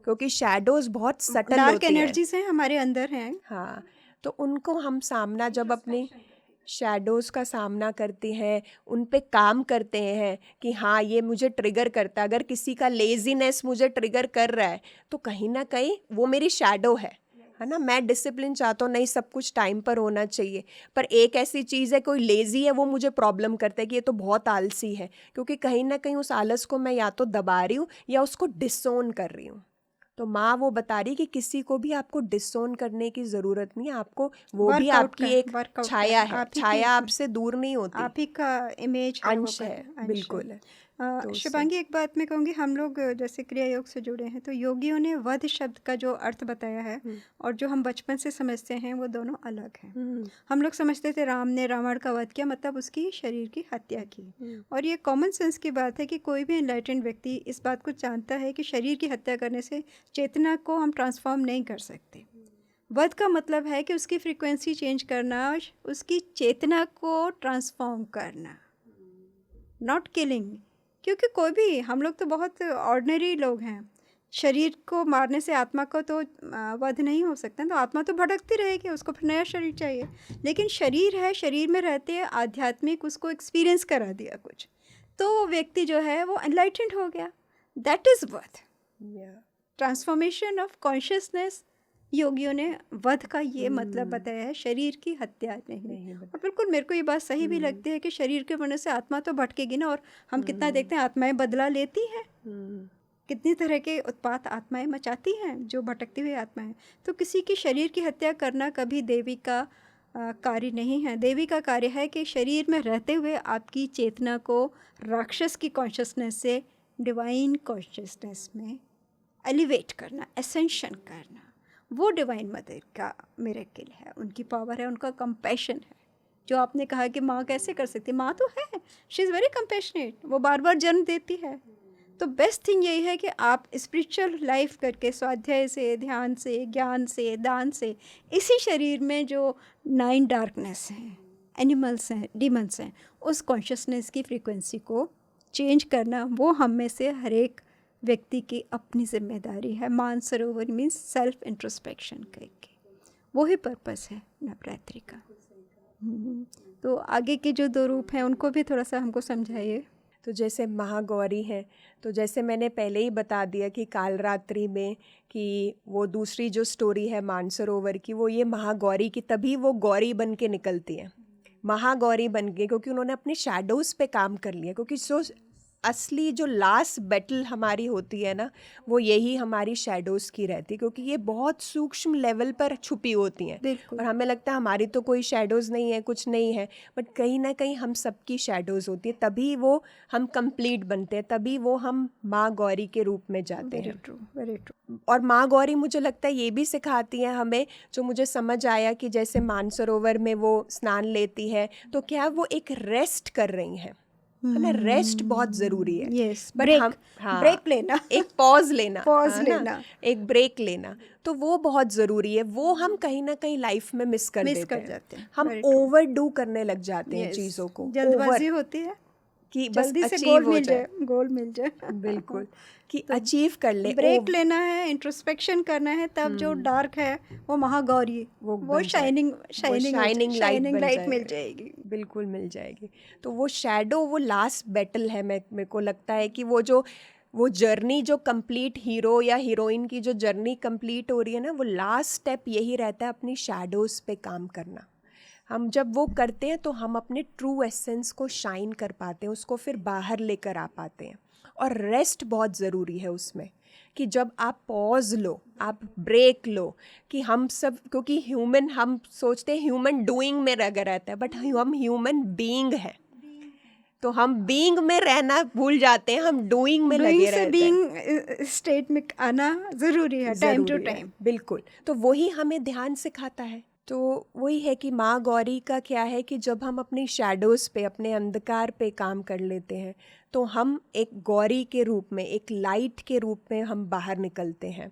क्योंकि शैडोज़ बहुत सटल डार्क होती हैं, एनर्जीज हैं हमारे अंदर हैं। हाँ, तो उनको हम सामना, जब अपने शैडोज़ का सामना करते हैं, उन पे काम करते हैं कि हाँ ये मुझे ट्रिगर करता है, अगर किसी का लेज़ीनेस मुझे ट्रिगर कर रहा है तो कहीं ना कहीं वो मेरी शैडो है ना। मैं डिसिप्लिन चाहता हूँ, नहीं सब कुछ टाइम पर होना चाहिए, पर एक ऐसी चीज़ है, कोई लेज़ी है, वो मुझे प्रॉब्लम करता है कि ये तो बहुत आलसी है, क्योंकि कहीं ना कहीं उस आलस को मैं या तो दबा रही हूँ या उसको डिसोन कर रही हूँ। तो माँ वो बता रही कि किसी को भी आपको डिसोन करने की ज़रूरत नहीं है, आपको वो भी आपकी एक छाया है, छाया आपसे दूर नहीं होती, आप ही का इमेज है, अंश है, बिल्कुल है। तो शिवांगी, एक बात मैं कहूँगी, हम लोग जैसे क्रिया योग से जुड़े हैं, तो योगियों ने वध शब्द का जो अर्थ बताया है और जो हम बचपन से समझते हैं, वो दोनों अलग हैं। हम लोग समझते थे राम ने रावण का वध किया, मतलब उसकी शरीर की हत्या की, और ये कॉमन सेंस की बात है कि कोई भी एनलाइटेंड व्यक्ति इस बात को जानता है कि शरीर की हत्या करने से चेतना को हम ट्रांसफॉर्म नहीं कर सकते। वध का मतलब है कि उसकी फ्रीक्वेंसी चेंज करना, उसकी चेतना को ट्रांसफॉर्म करना, नॉट किलिंग। क्योंकि कोई भी, हम लोग तो बहुत ऑर्डिनरी लोग हैं, शरीर को मारने से आत्मा को तो वध नहीं हो सकता, तो आत्मा तो भटकती रहेगी, उसको फिर नया शरीर चाहिए। लेकिन शरीर है, शरीर में रहते हैं आध्यात्मिक, उसको एक्सपीरियंस करा दिया कुछ, तो वो व्यक्ति जो है वो एनलाइटेंड हो गया। दैट इज़ वध, ट्रांसफॉर्मेशन ऑफ कॉन्शियसनेस। योगियों ने वध का ये मतलब बताया है, शरीर की हत्या नहीं। और बिल्कुल मेरे को ये बात सही भी लगती है कि शरीर के बनने से आत्मा तो भटकेगी ना, और हम कितना देखते हैं आत्माएं बदला लेती हैं, कितनी तरह के उत्पात आत्माएं मचाती हैं, जो भटकती हुई आत्माएं। तो किसी की शरीर की हत्या करना कभी देवी का कार्य नहीं है। देवी का कार्य है कि शरीर में रहते हुए आपकी चेतना को राक्षस की कॉन्शियसनेस से डिवाइन कॉन्शियसनेस में एलिवेट करना, एसेंशन करना। वो डिवाइन मदर का मिरेकल है, उनकी पावर है, उनका कंपैशन है। जो आपने कहा कि माँ कैसे कर सकती, माँ तो है, शी इज़ वेरी कंपैशनेट, वो बार बार जन्म देती है। तो बेस्ट थिंग यही है कि आप स्पिरिचुअल लाइफ करके, स्वाध्याय से, ध्यान से, ज्ञान से, दान से, इसी शरीर में जो 9 डार्कनेस हैं, एनिमल्स हैं, डीमंस हैं, उस कॉन्शियसनेस की फ्रीक्वेंसी को चेंज करना, वो हम में से हर एक व्यक्ति की अपनी जिम्मेदारी है। मानसरोवर मीन्स सेल्फ इंट्रोस्पेक्शन करके, वही पर्पस है नवरात्रि का। तो आगे के जो 2 रूप हैं उनको भी थोड़ा सा हमको समझाइए। तो जैसे महागौरी हैं, तो जैसे मैंने पहले ही बता दिया कि कालरात्रि में कि वो दूसरी जो स्टोरी है मानसरोवर की, वो ये महागौरी की, तभी वो गौरी बन के निकलती है, महागौरी बन गई, क्योंकि उन्होंने अपने शैडोज़ पे काम कर लिया। क्योंकि जो असली जो लास्ट बैटल हमारी होती है ना, वो यही हमारी शैडोज़ की रहती है, क्योंकि ये बहुत सूक्ष्म लेवल पर छुपी होती हैं। बिल्कुल। और हमें लगता है हमारी तो कोई शैडोज़ नहीं है, कुछ नहीं है, बट कहीं ना कहीं हम सबकी शैडोज़ होती है, तभी वो हम कंप्लीट बनते हैं, तभी वो हम माँ गौरी के रूप में जाते वेरी हैं। True, very true. और माँ गौरी मुझे लगता है ये भी सिखाती हैं हमें, जो मुझे समझ आया कि जैसे मानसरोवर में वो स्नान लेती है, तो क्या वो एक रेस्ट कर रही हैं, है ना, रेस्ट बहुत ज़रूरी है। यस, बट ब्रेक, हम, हाँ, ब्रेक लेना। एक पॉज लेना, पॉज हाँ ना, लेना, एक ब्रेक लेना, तो वो बहुत ज़रूरी है। वो हम कहीं ना कहीं लाइफ में मिस कर मिस देते कर हैं। जाते हैं। हम वेरी ट्रू। ओवरडू करने लग जाते हैं यस, चीज़ों को, जल्दबाजी ओवर, होती है, कि बस जल्दी से अचीव गोल हो मिल जाए। जाए, गोल मिल जाए। बिल्कुल, कि तो अचीव कर ले, ब्रेक लेना है, इंट्रोस्पेक्शन करना है, तब जो डार्क है वो महागौरी, वो वो बन जाए, शाइनिंग, वो शाइनिंग शाइनिंग लाइट शाइनिंग बन लाइट मिल जाए, जाएगी। बिल्कुल मिल जाएगी। तो वो शैडो, वो लास्ट बैटल है। मेरे को लगता है कि वो जर्नी जो कंप्लीट, हीरो या हीरोइन की जो जर्नी कंप्लीट हो रही है ना, वो लास्ट स्टेप यही रहता है, अपनी शैडोज़ पे काम करना। हम जब वो करते हैं तो हम अपने ट्रू एसेंस को शाइन कर पाते हैं, उसको फिर बाहर लेकर आ पाते हैं। और रेस्ट बहुत ज़रूरी है उसमें, कि जब आप पॉज लो, आप ब्रेक लो, कि हम सब, क्योंकि ह्यूमन, हम सोचते हैं ह्यूमन डूइंग में लगा रहता है, बट हम ह्यूमन बीइंग है, तो हम बीइंग में रहना भूल जाते हैं, हम डूइंग में डूइंग लगे से रहते हैं। बीइंग स्टेट में आना ज़रूरी है, टाइम टू ज़रूरी है, टाइम। बिल्कुल। तो वही हमें ध्यान सिखाता है। तो वही है कि माँ गौरी का क्या है कि जब हम अपनी शैडोज़ पे, अपने अंधकार पे काम कर लेते हैं, तो हम एक गौरी के रूप में, एक लाइट के रूप में हम बाहर निकलते हैं।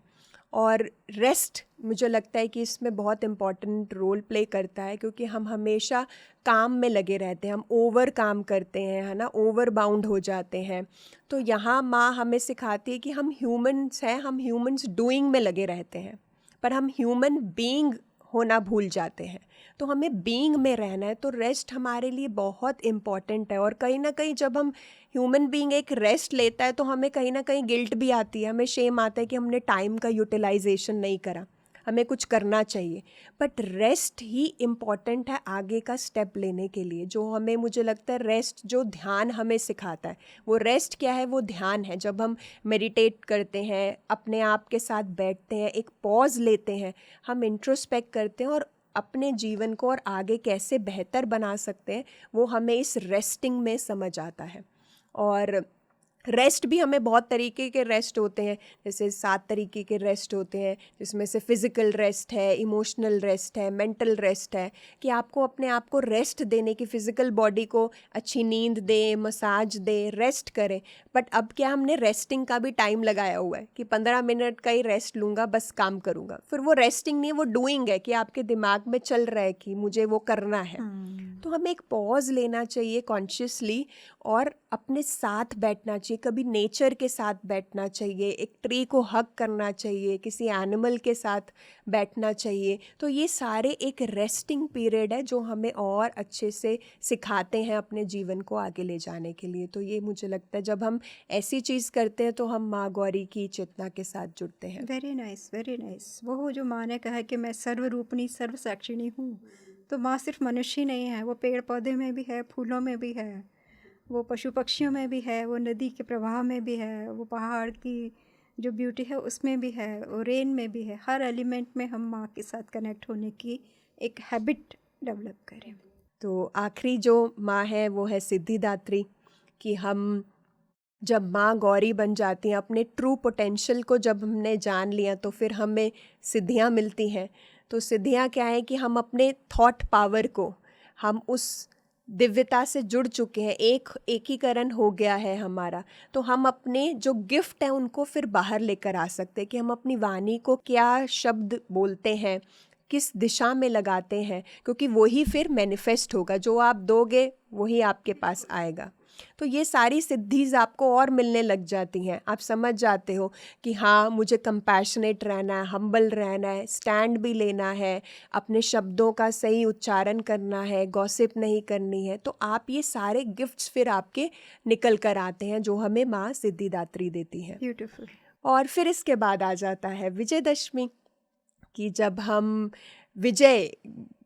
और रेस्ट मुझे लगता है कि इसमें बहुत इम्पॉर्टेंट रोल प्ले करता है, क्योंकि हम हमेशा काम में लगे रहते हैं, हम ओवर काम करते हैं, है ना, ओवर बाउंड हो जाते हैं। तो यहाँ माँ हमें सिखाती है कि हम ह्यूमन्स हैं, हम ह्यूमन्स डूइंग में लगे रहते हैं, पर हम ह्यूमन बीइंग होना भूल जाते हैं। तो हमें बीइंग में रहना है, तो रेस्ट हमारे लिए बहुत इम्पॉर्टेंट है। और कहीं ना कहीं जब हम ह्यूमन बीइंग एक रेस्ट लेता है, तो हमें कहीं ना कहीं गिल्ट भी आती है, हमें शेम आता है कि हमने टाइम का यूटिलाइजेशन नहीं करा, हमें कुछ करना चाहिए। बट रेस्ट ही इम्पॉर्टेंट है आगे का स्टेप लेने के लिए, जो हमें, मुझे लगता है रेस्ट जो ध्यान हमें सिखाता है, वो रेस्ट क्या है, वो ध्यान है। जब हम मेडिटेट करते हैं, अपने आप के साथ बैठते हैं, एक पॉज लेते हैं, हम इंट्रोस्पेक्ट करते हैं और अपने जीवन को और आगे कैसे बेहतर बना सकते हैं, वो हमें इस रेस्टिंग में समझ आता है। और रेस्ट भी हमें बहुत तरीके के रेस्ट होते हैं, जैसे 7 तरीके के रेस्ट होते हैं, जिसमें से फिज़िकल रेस्ट है, इमोशनल रेस्ट है, मेंटल रेस्ट है, कि आपको अपने आप को रेस्ट देने की, फ़िज़िकल बॉडी को अच्छी नींद दें, मसाज दें, रेस्ट करें। बट अब क्या, हमने रेस्टिंग का भी टाइम लगाया हुआ है कि 15 मिनट का ही रेस्ट लूँगा, बस काम करूँगा। फिर वो रेस्टिंग नहीं है, वो डूइंग है, कि आपके दिमाग में चल रहा है कि मुझे वो करना है। तो हमें एक पॉज लेना चाहिए कॉन्शियसली, और अपने साथ बैठना चाहिए, कभी नेचर के साथ बैठना चाहिए, एक ट्री को हग करना चाहिए, किसी एनिमल के साथ बैठना चाहिए। तो ये सारे एक रेस्टिंग पीरियड है, जो हमें और अच्छे से सिखाते हैं अपने जीवन को आगे ले जाने के लिए। तो ये मुझे लगता है जब हम ऐसी चीज़ करते हैं, तो हम माँ गौरी की चेतना के साथ जुड़ते हैं। Very nice, very nice. वो जो माँ ने कहा कि मैं सर्वरूपणी सर्वसाक्षिणी हूँ, तो माँ सिर्फ मनुष्य ही नहीं है, वो पेड़ पौधे में भी है, फूलों में भी है, वो पशु पक्षियों में भी है, वो नदी के प्रवाह में भी है, वो पहाड़ की जो ब्यूटी है उसमें भी है, वो रेन में भी है। हर एलिमेंट में हम माँ के साथ कनेक्ट होने की एक हैबिट डेवलप करें। तो आखिरी जो माँ है वो है सिद्धिदात्री, कि हम जब माँ गौरी बन जाती हैं, अपने ट्रू पोटेंशियल को जब हमने जान लिया, तो फिर हमें सिद्धियाँ मिलती हैं। तो सिद्धियाँ क्या है कि हम अपने थॉट पावर को, हम उस दिव्यता से जुड़ चुके हैं, एक एकीकरण हो गया है हमारा। तो हम अपने जो गिफ्ट हैं उनको फिर बाहर लेकर आ सकते हैं, कि हम अपनी वाणी को क्या शब्द बोलते हैं, किस दिशा में लगाते हैं, क्योंकि वही फिर मैनिफेस्ट होगा, जो आप दोगे वही आपके पास आएगा। तो ये सारी सिद्धीज़ आपको और मिलने लग जाती हैं। आप समझ जाते हो कि हाँ, मुझे कंपैशनेट रहना है, हम्बल रहना है, स्टैंड भी लेना है, अपने शब्दों का सही उच्चारण करना है, गॉसिप नहीं करनी है। तो आप ये सारे गिफ्ट्स फिर आपके निकल कर आते हैं जो हमें माँ सिद्धिदात्री देती हैं। ब्यूटीफुल। और फिर इसके बाद आ जाता है विजयदशमी, कि जब हम विजय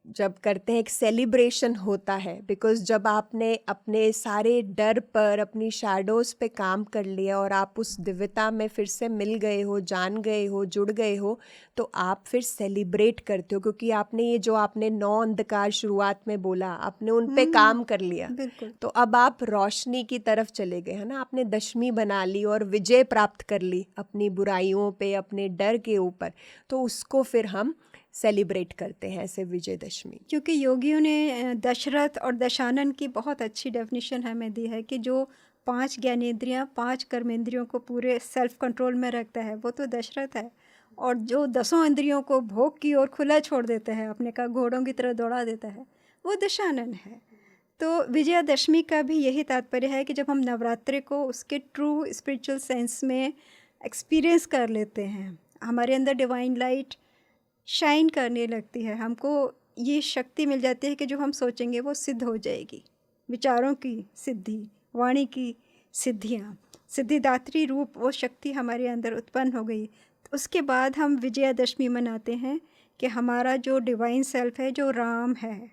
जब करते हैं, एक सेलिब्रेशन होता है। बिकॉज़ जब आपने अपने सारे डर पर, अपनी शैडोज़ पे काम कर लिया और आप उस दिव्यता में फिर से मिल गए हो, जान गए हो, जुड़ गए हो, तो आप फिर सेलिब्रेट करते हो, क्योंकि आपने ये जो आपने 9 अंधकार शुरुआत में बोला, आपने उन पे काम कर लिया। बिल्कुल। तो अब आप रोशनी की तरफ चले गए, है ना। आपने दशमी बना ली और विजय प्राप्त कर ली अपनी बुराइयों पे, अपने डर के ऊपर। तो उसको फिर हम सेलिब्रेट करते हैं ऐसे विजयदशमी। क्योंकि योगियों ने दशरथ और दशानन की बहुत अच्छी डेफिनेशन हमें दी है कि जो 5 ज्ञानेंद्रियां, 5 कर्मेंद्रियों को पूरे सेल्फ कंट्रोल में रखता है वो तो दशरथ है, और जो 10 इंद्रियों को भोग की ओर खुला छोड़ देता है, अपने का घोड़ों की तरह दौड़ा देता है, वो दशानन है। तो विजयादशमी का भी यही तात्पर्य है कि जब हम नवरात्रि को उसके ट्रू स्पिरिचुअल सेंस में एक्सपीरियंस कर लेते हैं, हमारे अंदर डिवाइन लाइट शाइन करने लगती है, हमको ये शक्ति मिल जाती है कि जो हम सोचेंगे वो सिद्ध हो जाएगी। विचारों की सिद्धि, वाणी की सिद्धियाँ, सिद्धिदात्री रूप वो शक्ति हमारे अंदर उत्पन्न हो गई। तो उसके बाद हम विजयादशमी मनाते हैं कि हमारा जो डिवाइन सेल्फ है, जो राम है,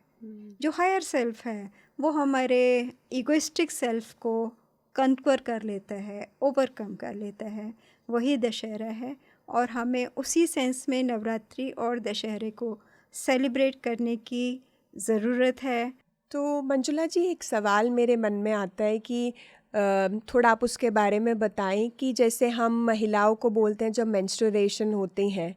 जो हायर सेल्फ है, वो हमारे इगोइस्टिक सेल्फ को कंक्वर कर लेता है, ओवरकम कर लेता है। वही दशहरा है, और हमें उसी सेंस में नवरात्रि और दशहरे को सेलिब्रेट करने की ज़रूरत है। तो मंजुला जी, एक सवाल मेरे मन में आता है कि थोड़ा आप उसके बारे में बताएं कि जैसे हम महिलाओं को बोलते हैं जब मेंस्ट्रुएशन होती हैं,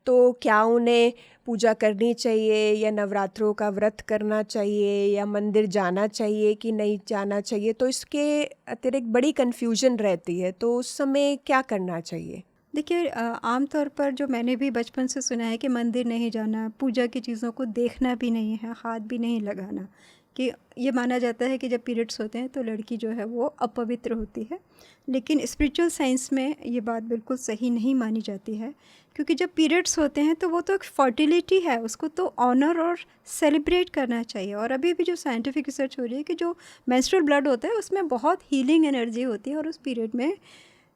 तो क्या उन्हें पूजा करनी चाहिए या नवरात्रों का व्रत करना चाहिए या मंदिर जाना चाहिए कि नहीं जाना चाहिए? तो इसके अतिरिक्त बड़ी कन्फ्यूजन रहती है, तो उस समय क्या करना चाहिए? देखिए, आमतौर पर जो मैंने भी बचपन से सुना है कि मंदिर नहीं जाना, पूजा की चीज़ों को देखना भी नहीं है, हाथ भी नहीं लगाना, कि ये माना जाता है कि जब पीरियड्स होते हैं तो लड़की जो है वो अपवित्र होती है। लेकिन स्पिरिचुअल साइंस में ये बात बिल्कुल सही नहीं मानी जाती है, क्योंकि जब पीरियड्स होते हैं तो वो तो एक फर्टिलिटी है, उसको तो ऑनर और सेलिब्रेट करना चाहिए। और अभी भी जो साइंटिफिक रिसर्च हो रही है कि जो मेंस्ट्रुअल ब्लड होता है उसमें बहुत हीलिंग एनर्जी होती है, और उस पीरियड में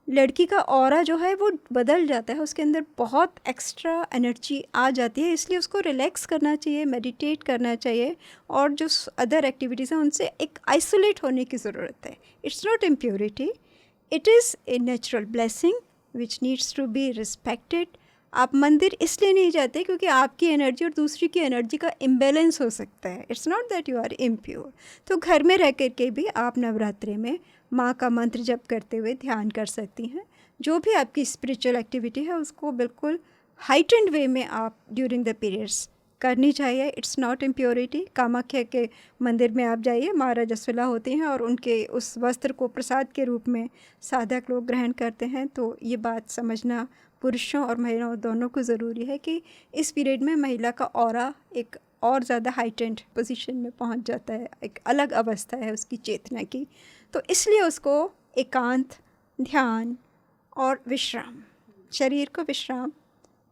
लड़की का ऑरा जो है वो बदल जाता है, उसके अंदर बहुत एक्स्ट्रा एनर्जी आ जाती है। इसलिए उसको रिलैक्स करना चाहिए, मेडिटेट करना चाहिए, और जो अदर एक्टिविटीज़ हैं उनसे एक आइसोलेट होने की ज़रूरत है। It's not impurity, it is a natural blessing which needs to be respected. आप मंदिर इसलिए नहीं जाते क्योंकि आपकी एनर्जी और दूसरी की एनर्जी का इम्बेलेंस हो सकता है। It's not that you are impure. तो घर में रह कर के भी आप नवरात्रि में माँ का मंत्र जप करते हुए ध्यान कर सकती हैं। जो भी आपकी स्पिरिचुअल एक्टिविटी है उसको बिल्कुल हाइटेंड वे में आप ड्यूरिंग द पीरियड्स करनी चाहिए। It's not impurity. कामाख्या के मंदिर में आप जाइए, माँ रजस्वला होती हैं और उनके उस वस्त्र को प्रसाद के रूप में साधक लोग ग्रहण करते हैं। तो ये बात समझना पुरुषों और महिलाओं दोनों को ज़रूरी है कि इस पीरियड में महिला का ऑरा एक और ज़्यादा हाइटेंड पोजीशन में पहुंच जाता है, एक अलग अवस्था है उसकी चेतना की। तो इसलिए उसको एकांत, ध्यान और विश्राम, शरीर को विश्राम,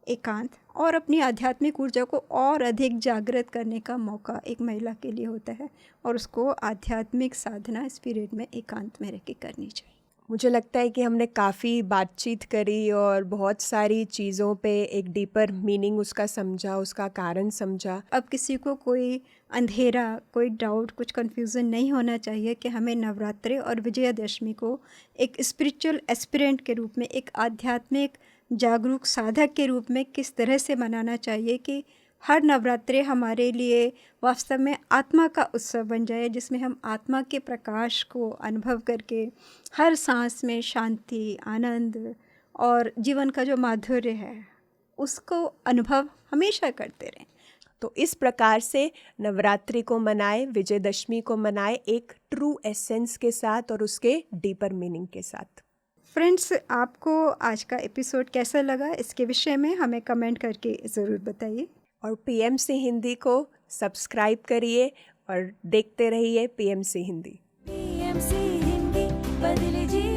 एकांत और अपनी आध्यात्मिक ऊर्जा को और अधिक जागृत करने का मौका एक महिला के लिए होता है, और उसको आध्यात्मिक साधना इस पीरियड में एकांत में रह के करनी चाहिए। मुझे लगता है कि हमने काफ़ी बातचीत करी और बहुत सारी चीज़ों पे एक डीपर मीनिंग उसका समझा, उसका कारण समझा। अब किसी को कोई अंधेरा, कोई डाउट, कुछ कन्फ्यूज़न नहीं होना चाहिए कि हमें नवरात्रि और विजयादशमी को एक स्पिरिचुअल एस्पिरेंट के रूप में, एक आध्यात्मिक जागरूक साधक के रूप में किस तरह से मनाना चाहिए कि हर नवरात्रि हमारे लिए वास्तव में आत्मा का उत्सव बन जाए, जिसमें हम आत्मा के प्रकाश को अनुभव करके हर सांस में शांति, आनंद और जीवन का जो माधुर्य है उसको अनुभव हमेशा करते रहें। तो इस प्रकार से नवरात्रि को मनाएं, विजयदशमी को मनाएं एक ट्रू एसेंस के साथ और उसके डीपर मीनिंग के साथ। फ्रेंड्स, आपको आज का एपिसोड कैसा लगा इसके विषय में हमें कमेंट करके ज़रूर बताइए। और पीएमसी हिंदी को सब्सक्राइब करिए और देखते रहिए पीएमसी हिंदी। बदले जी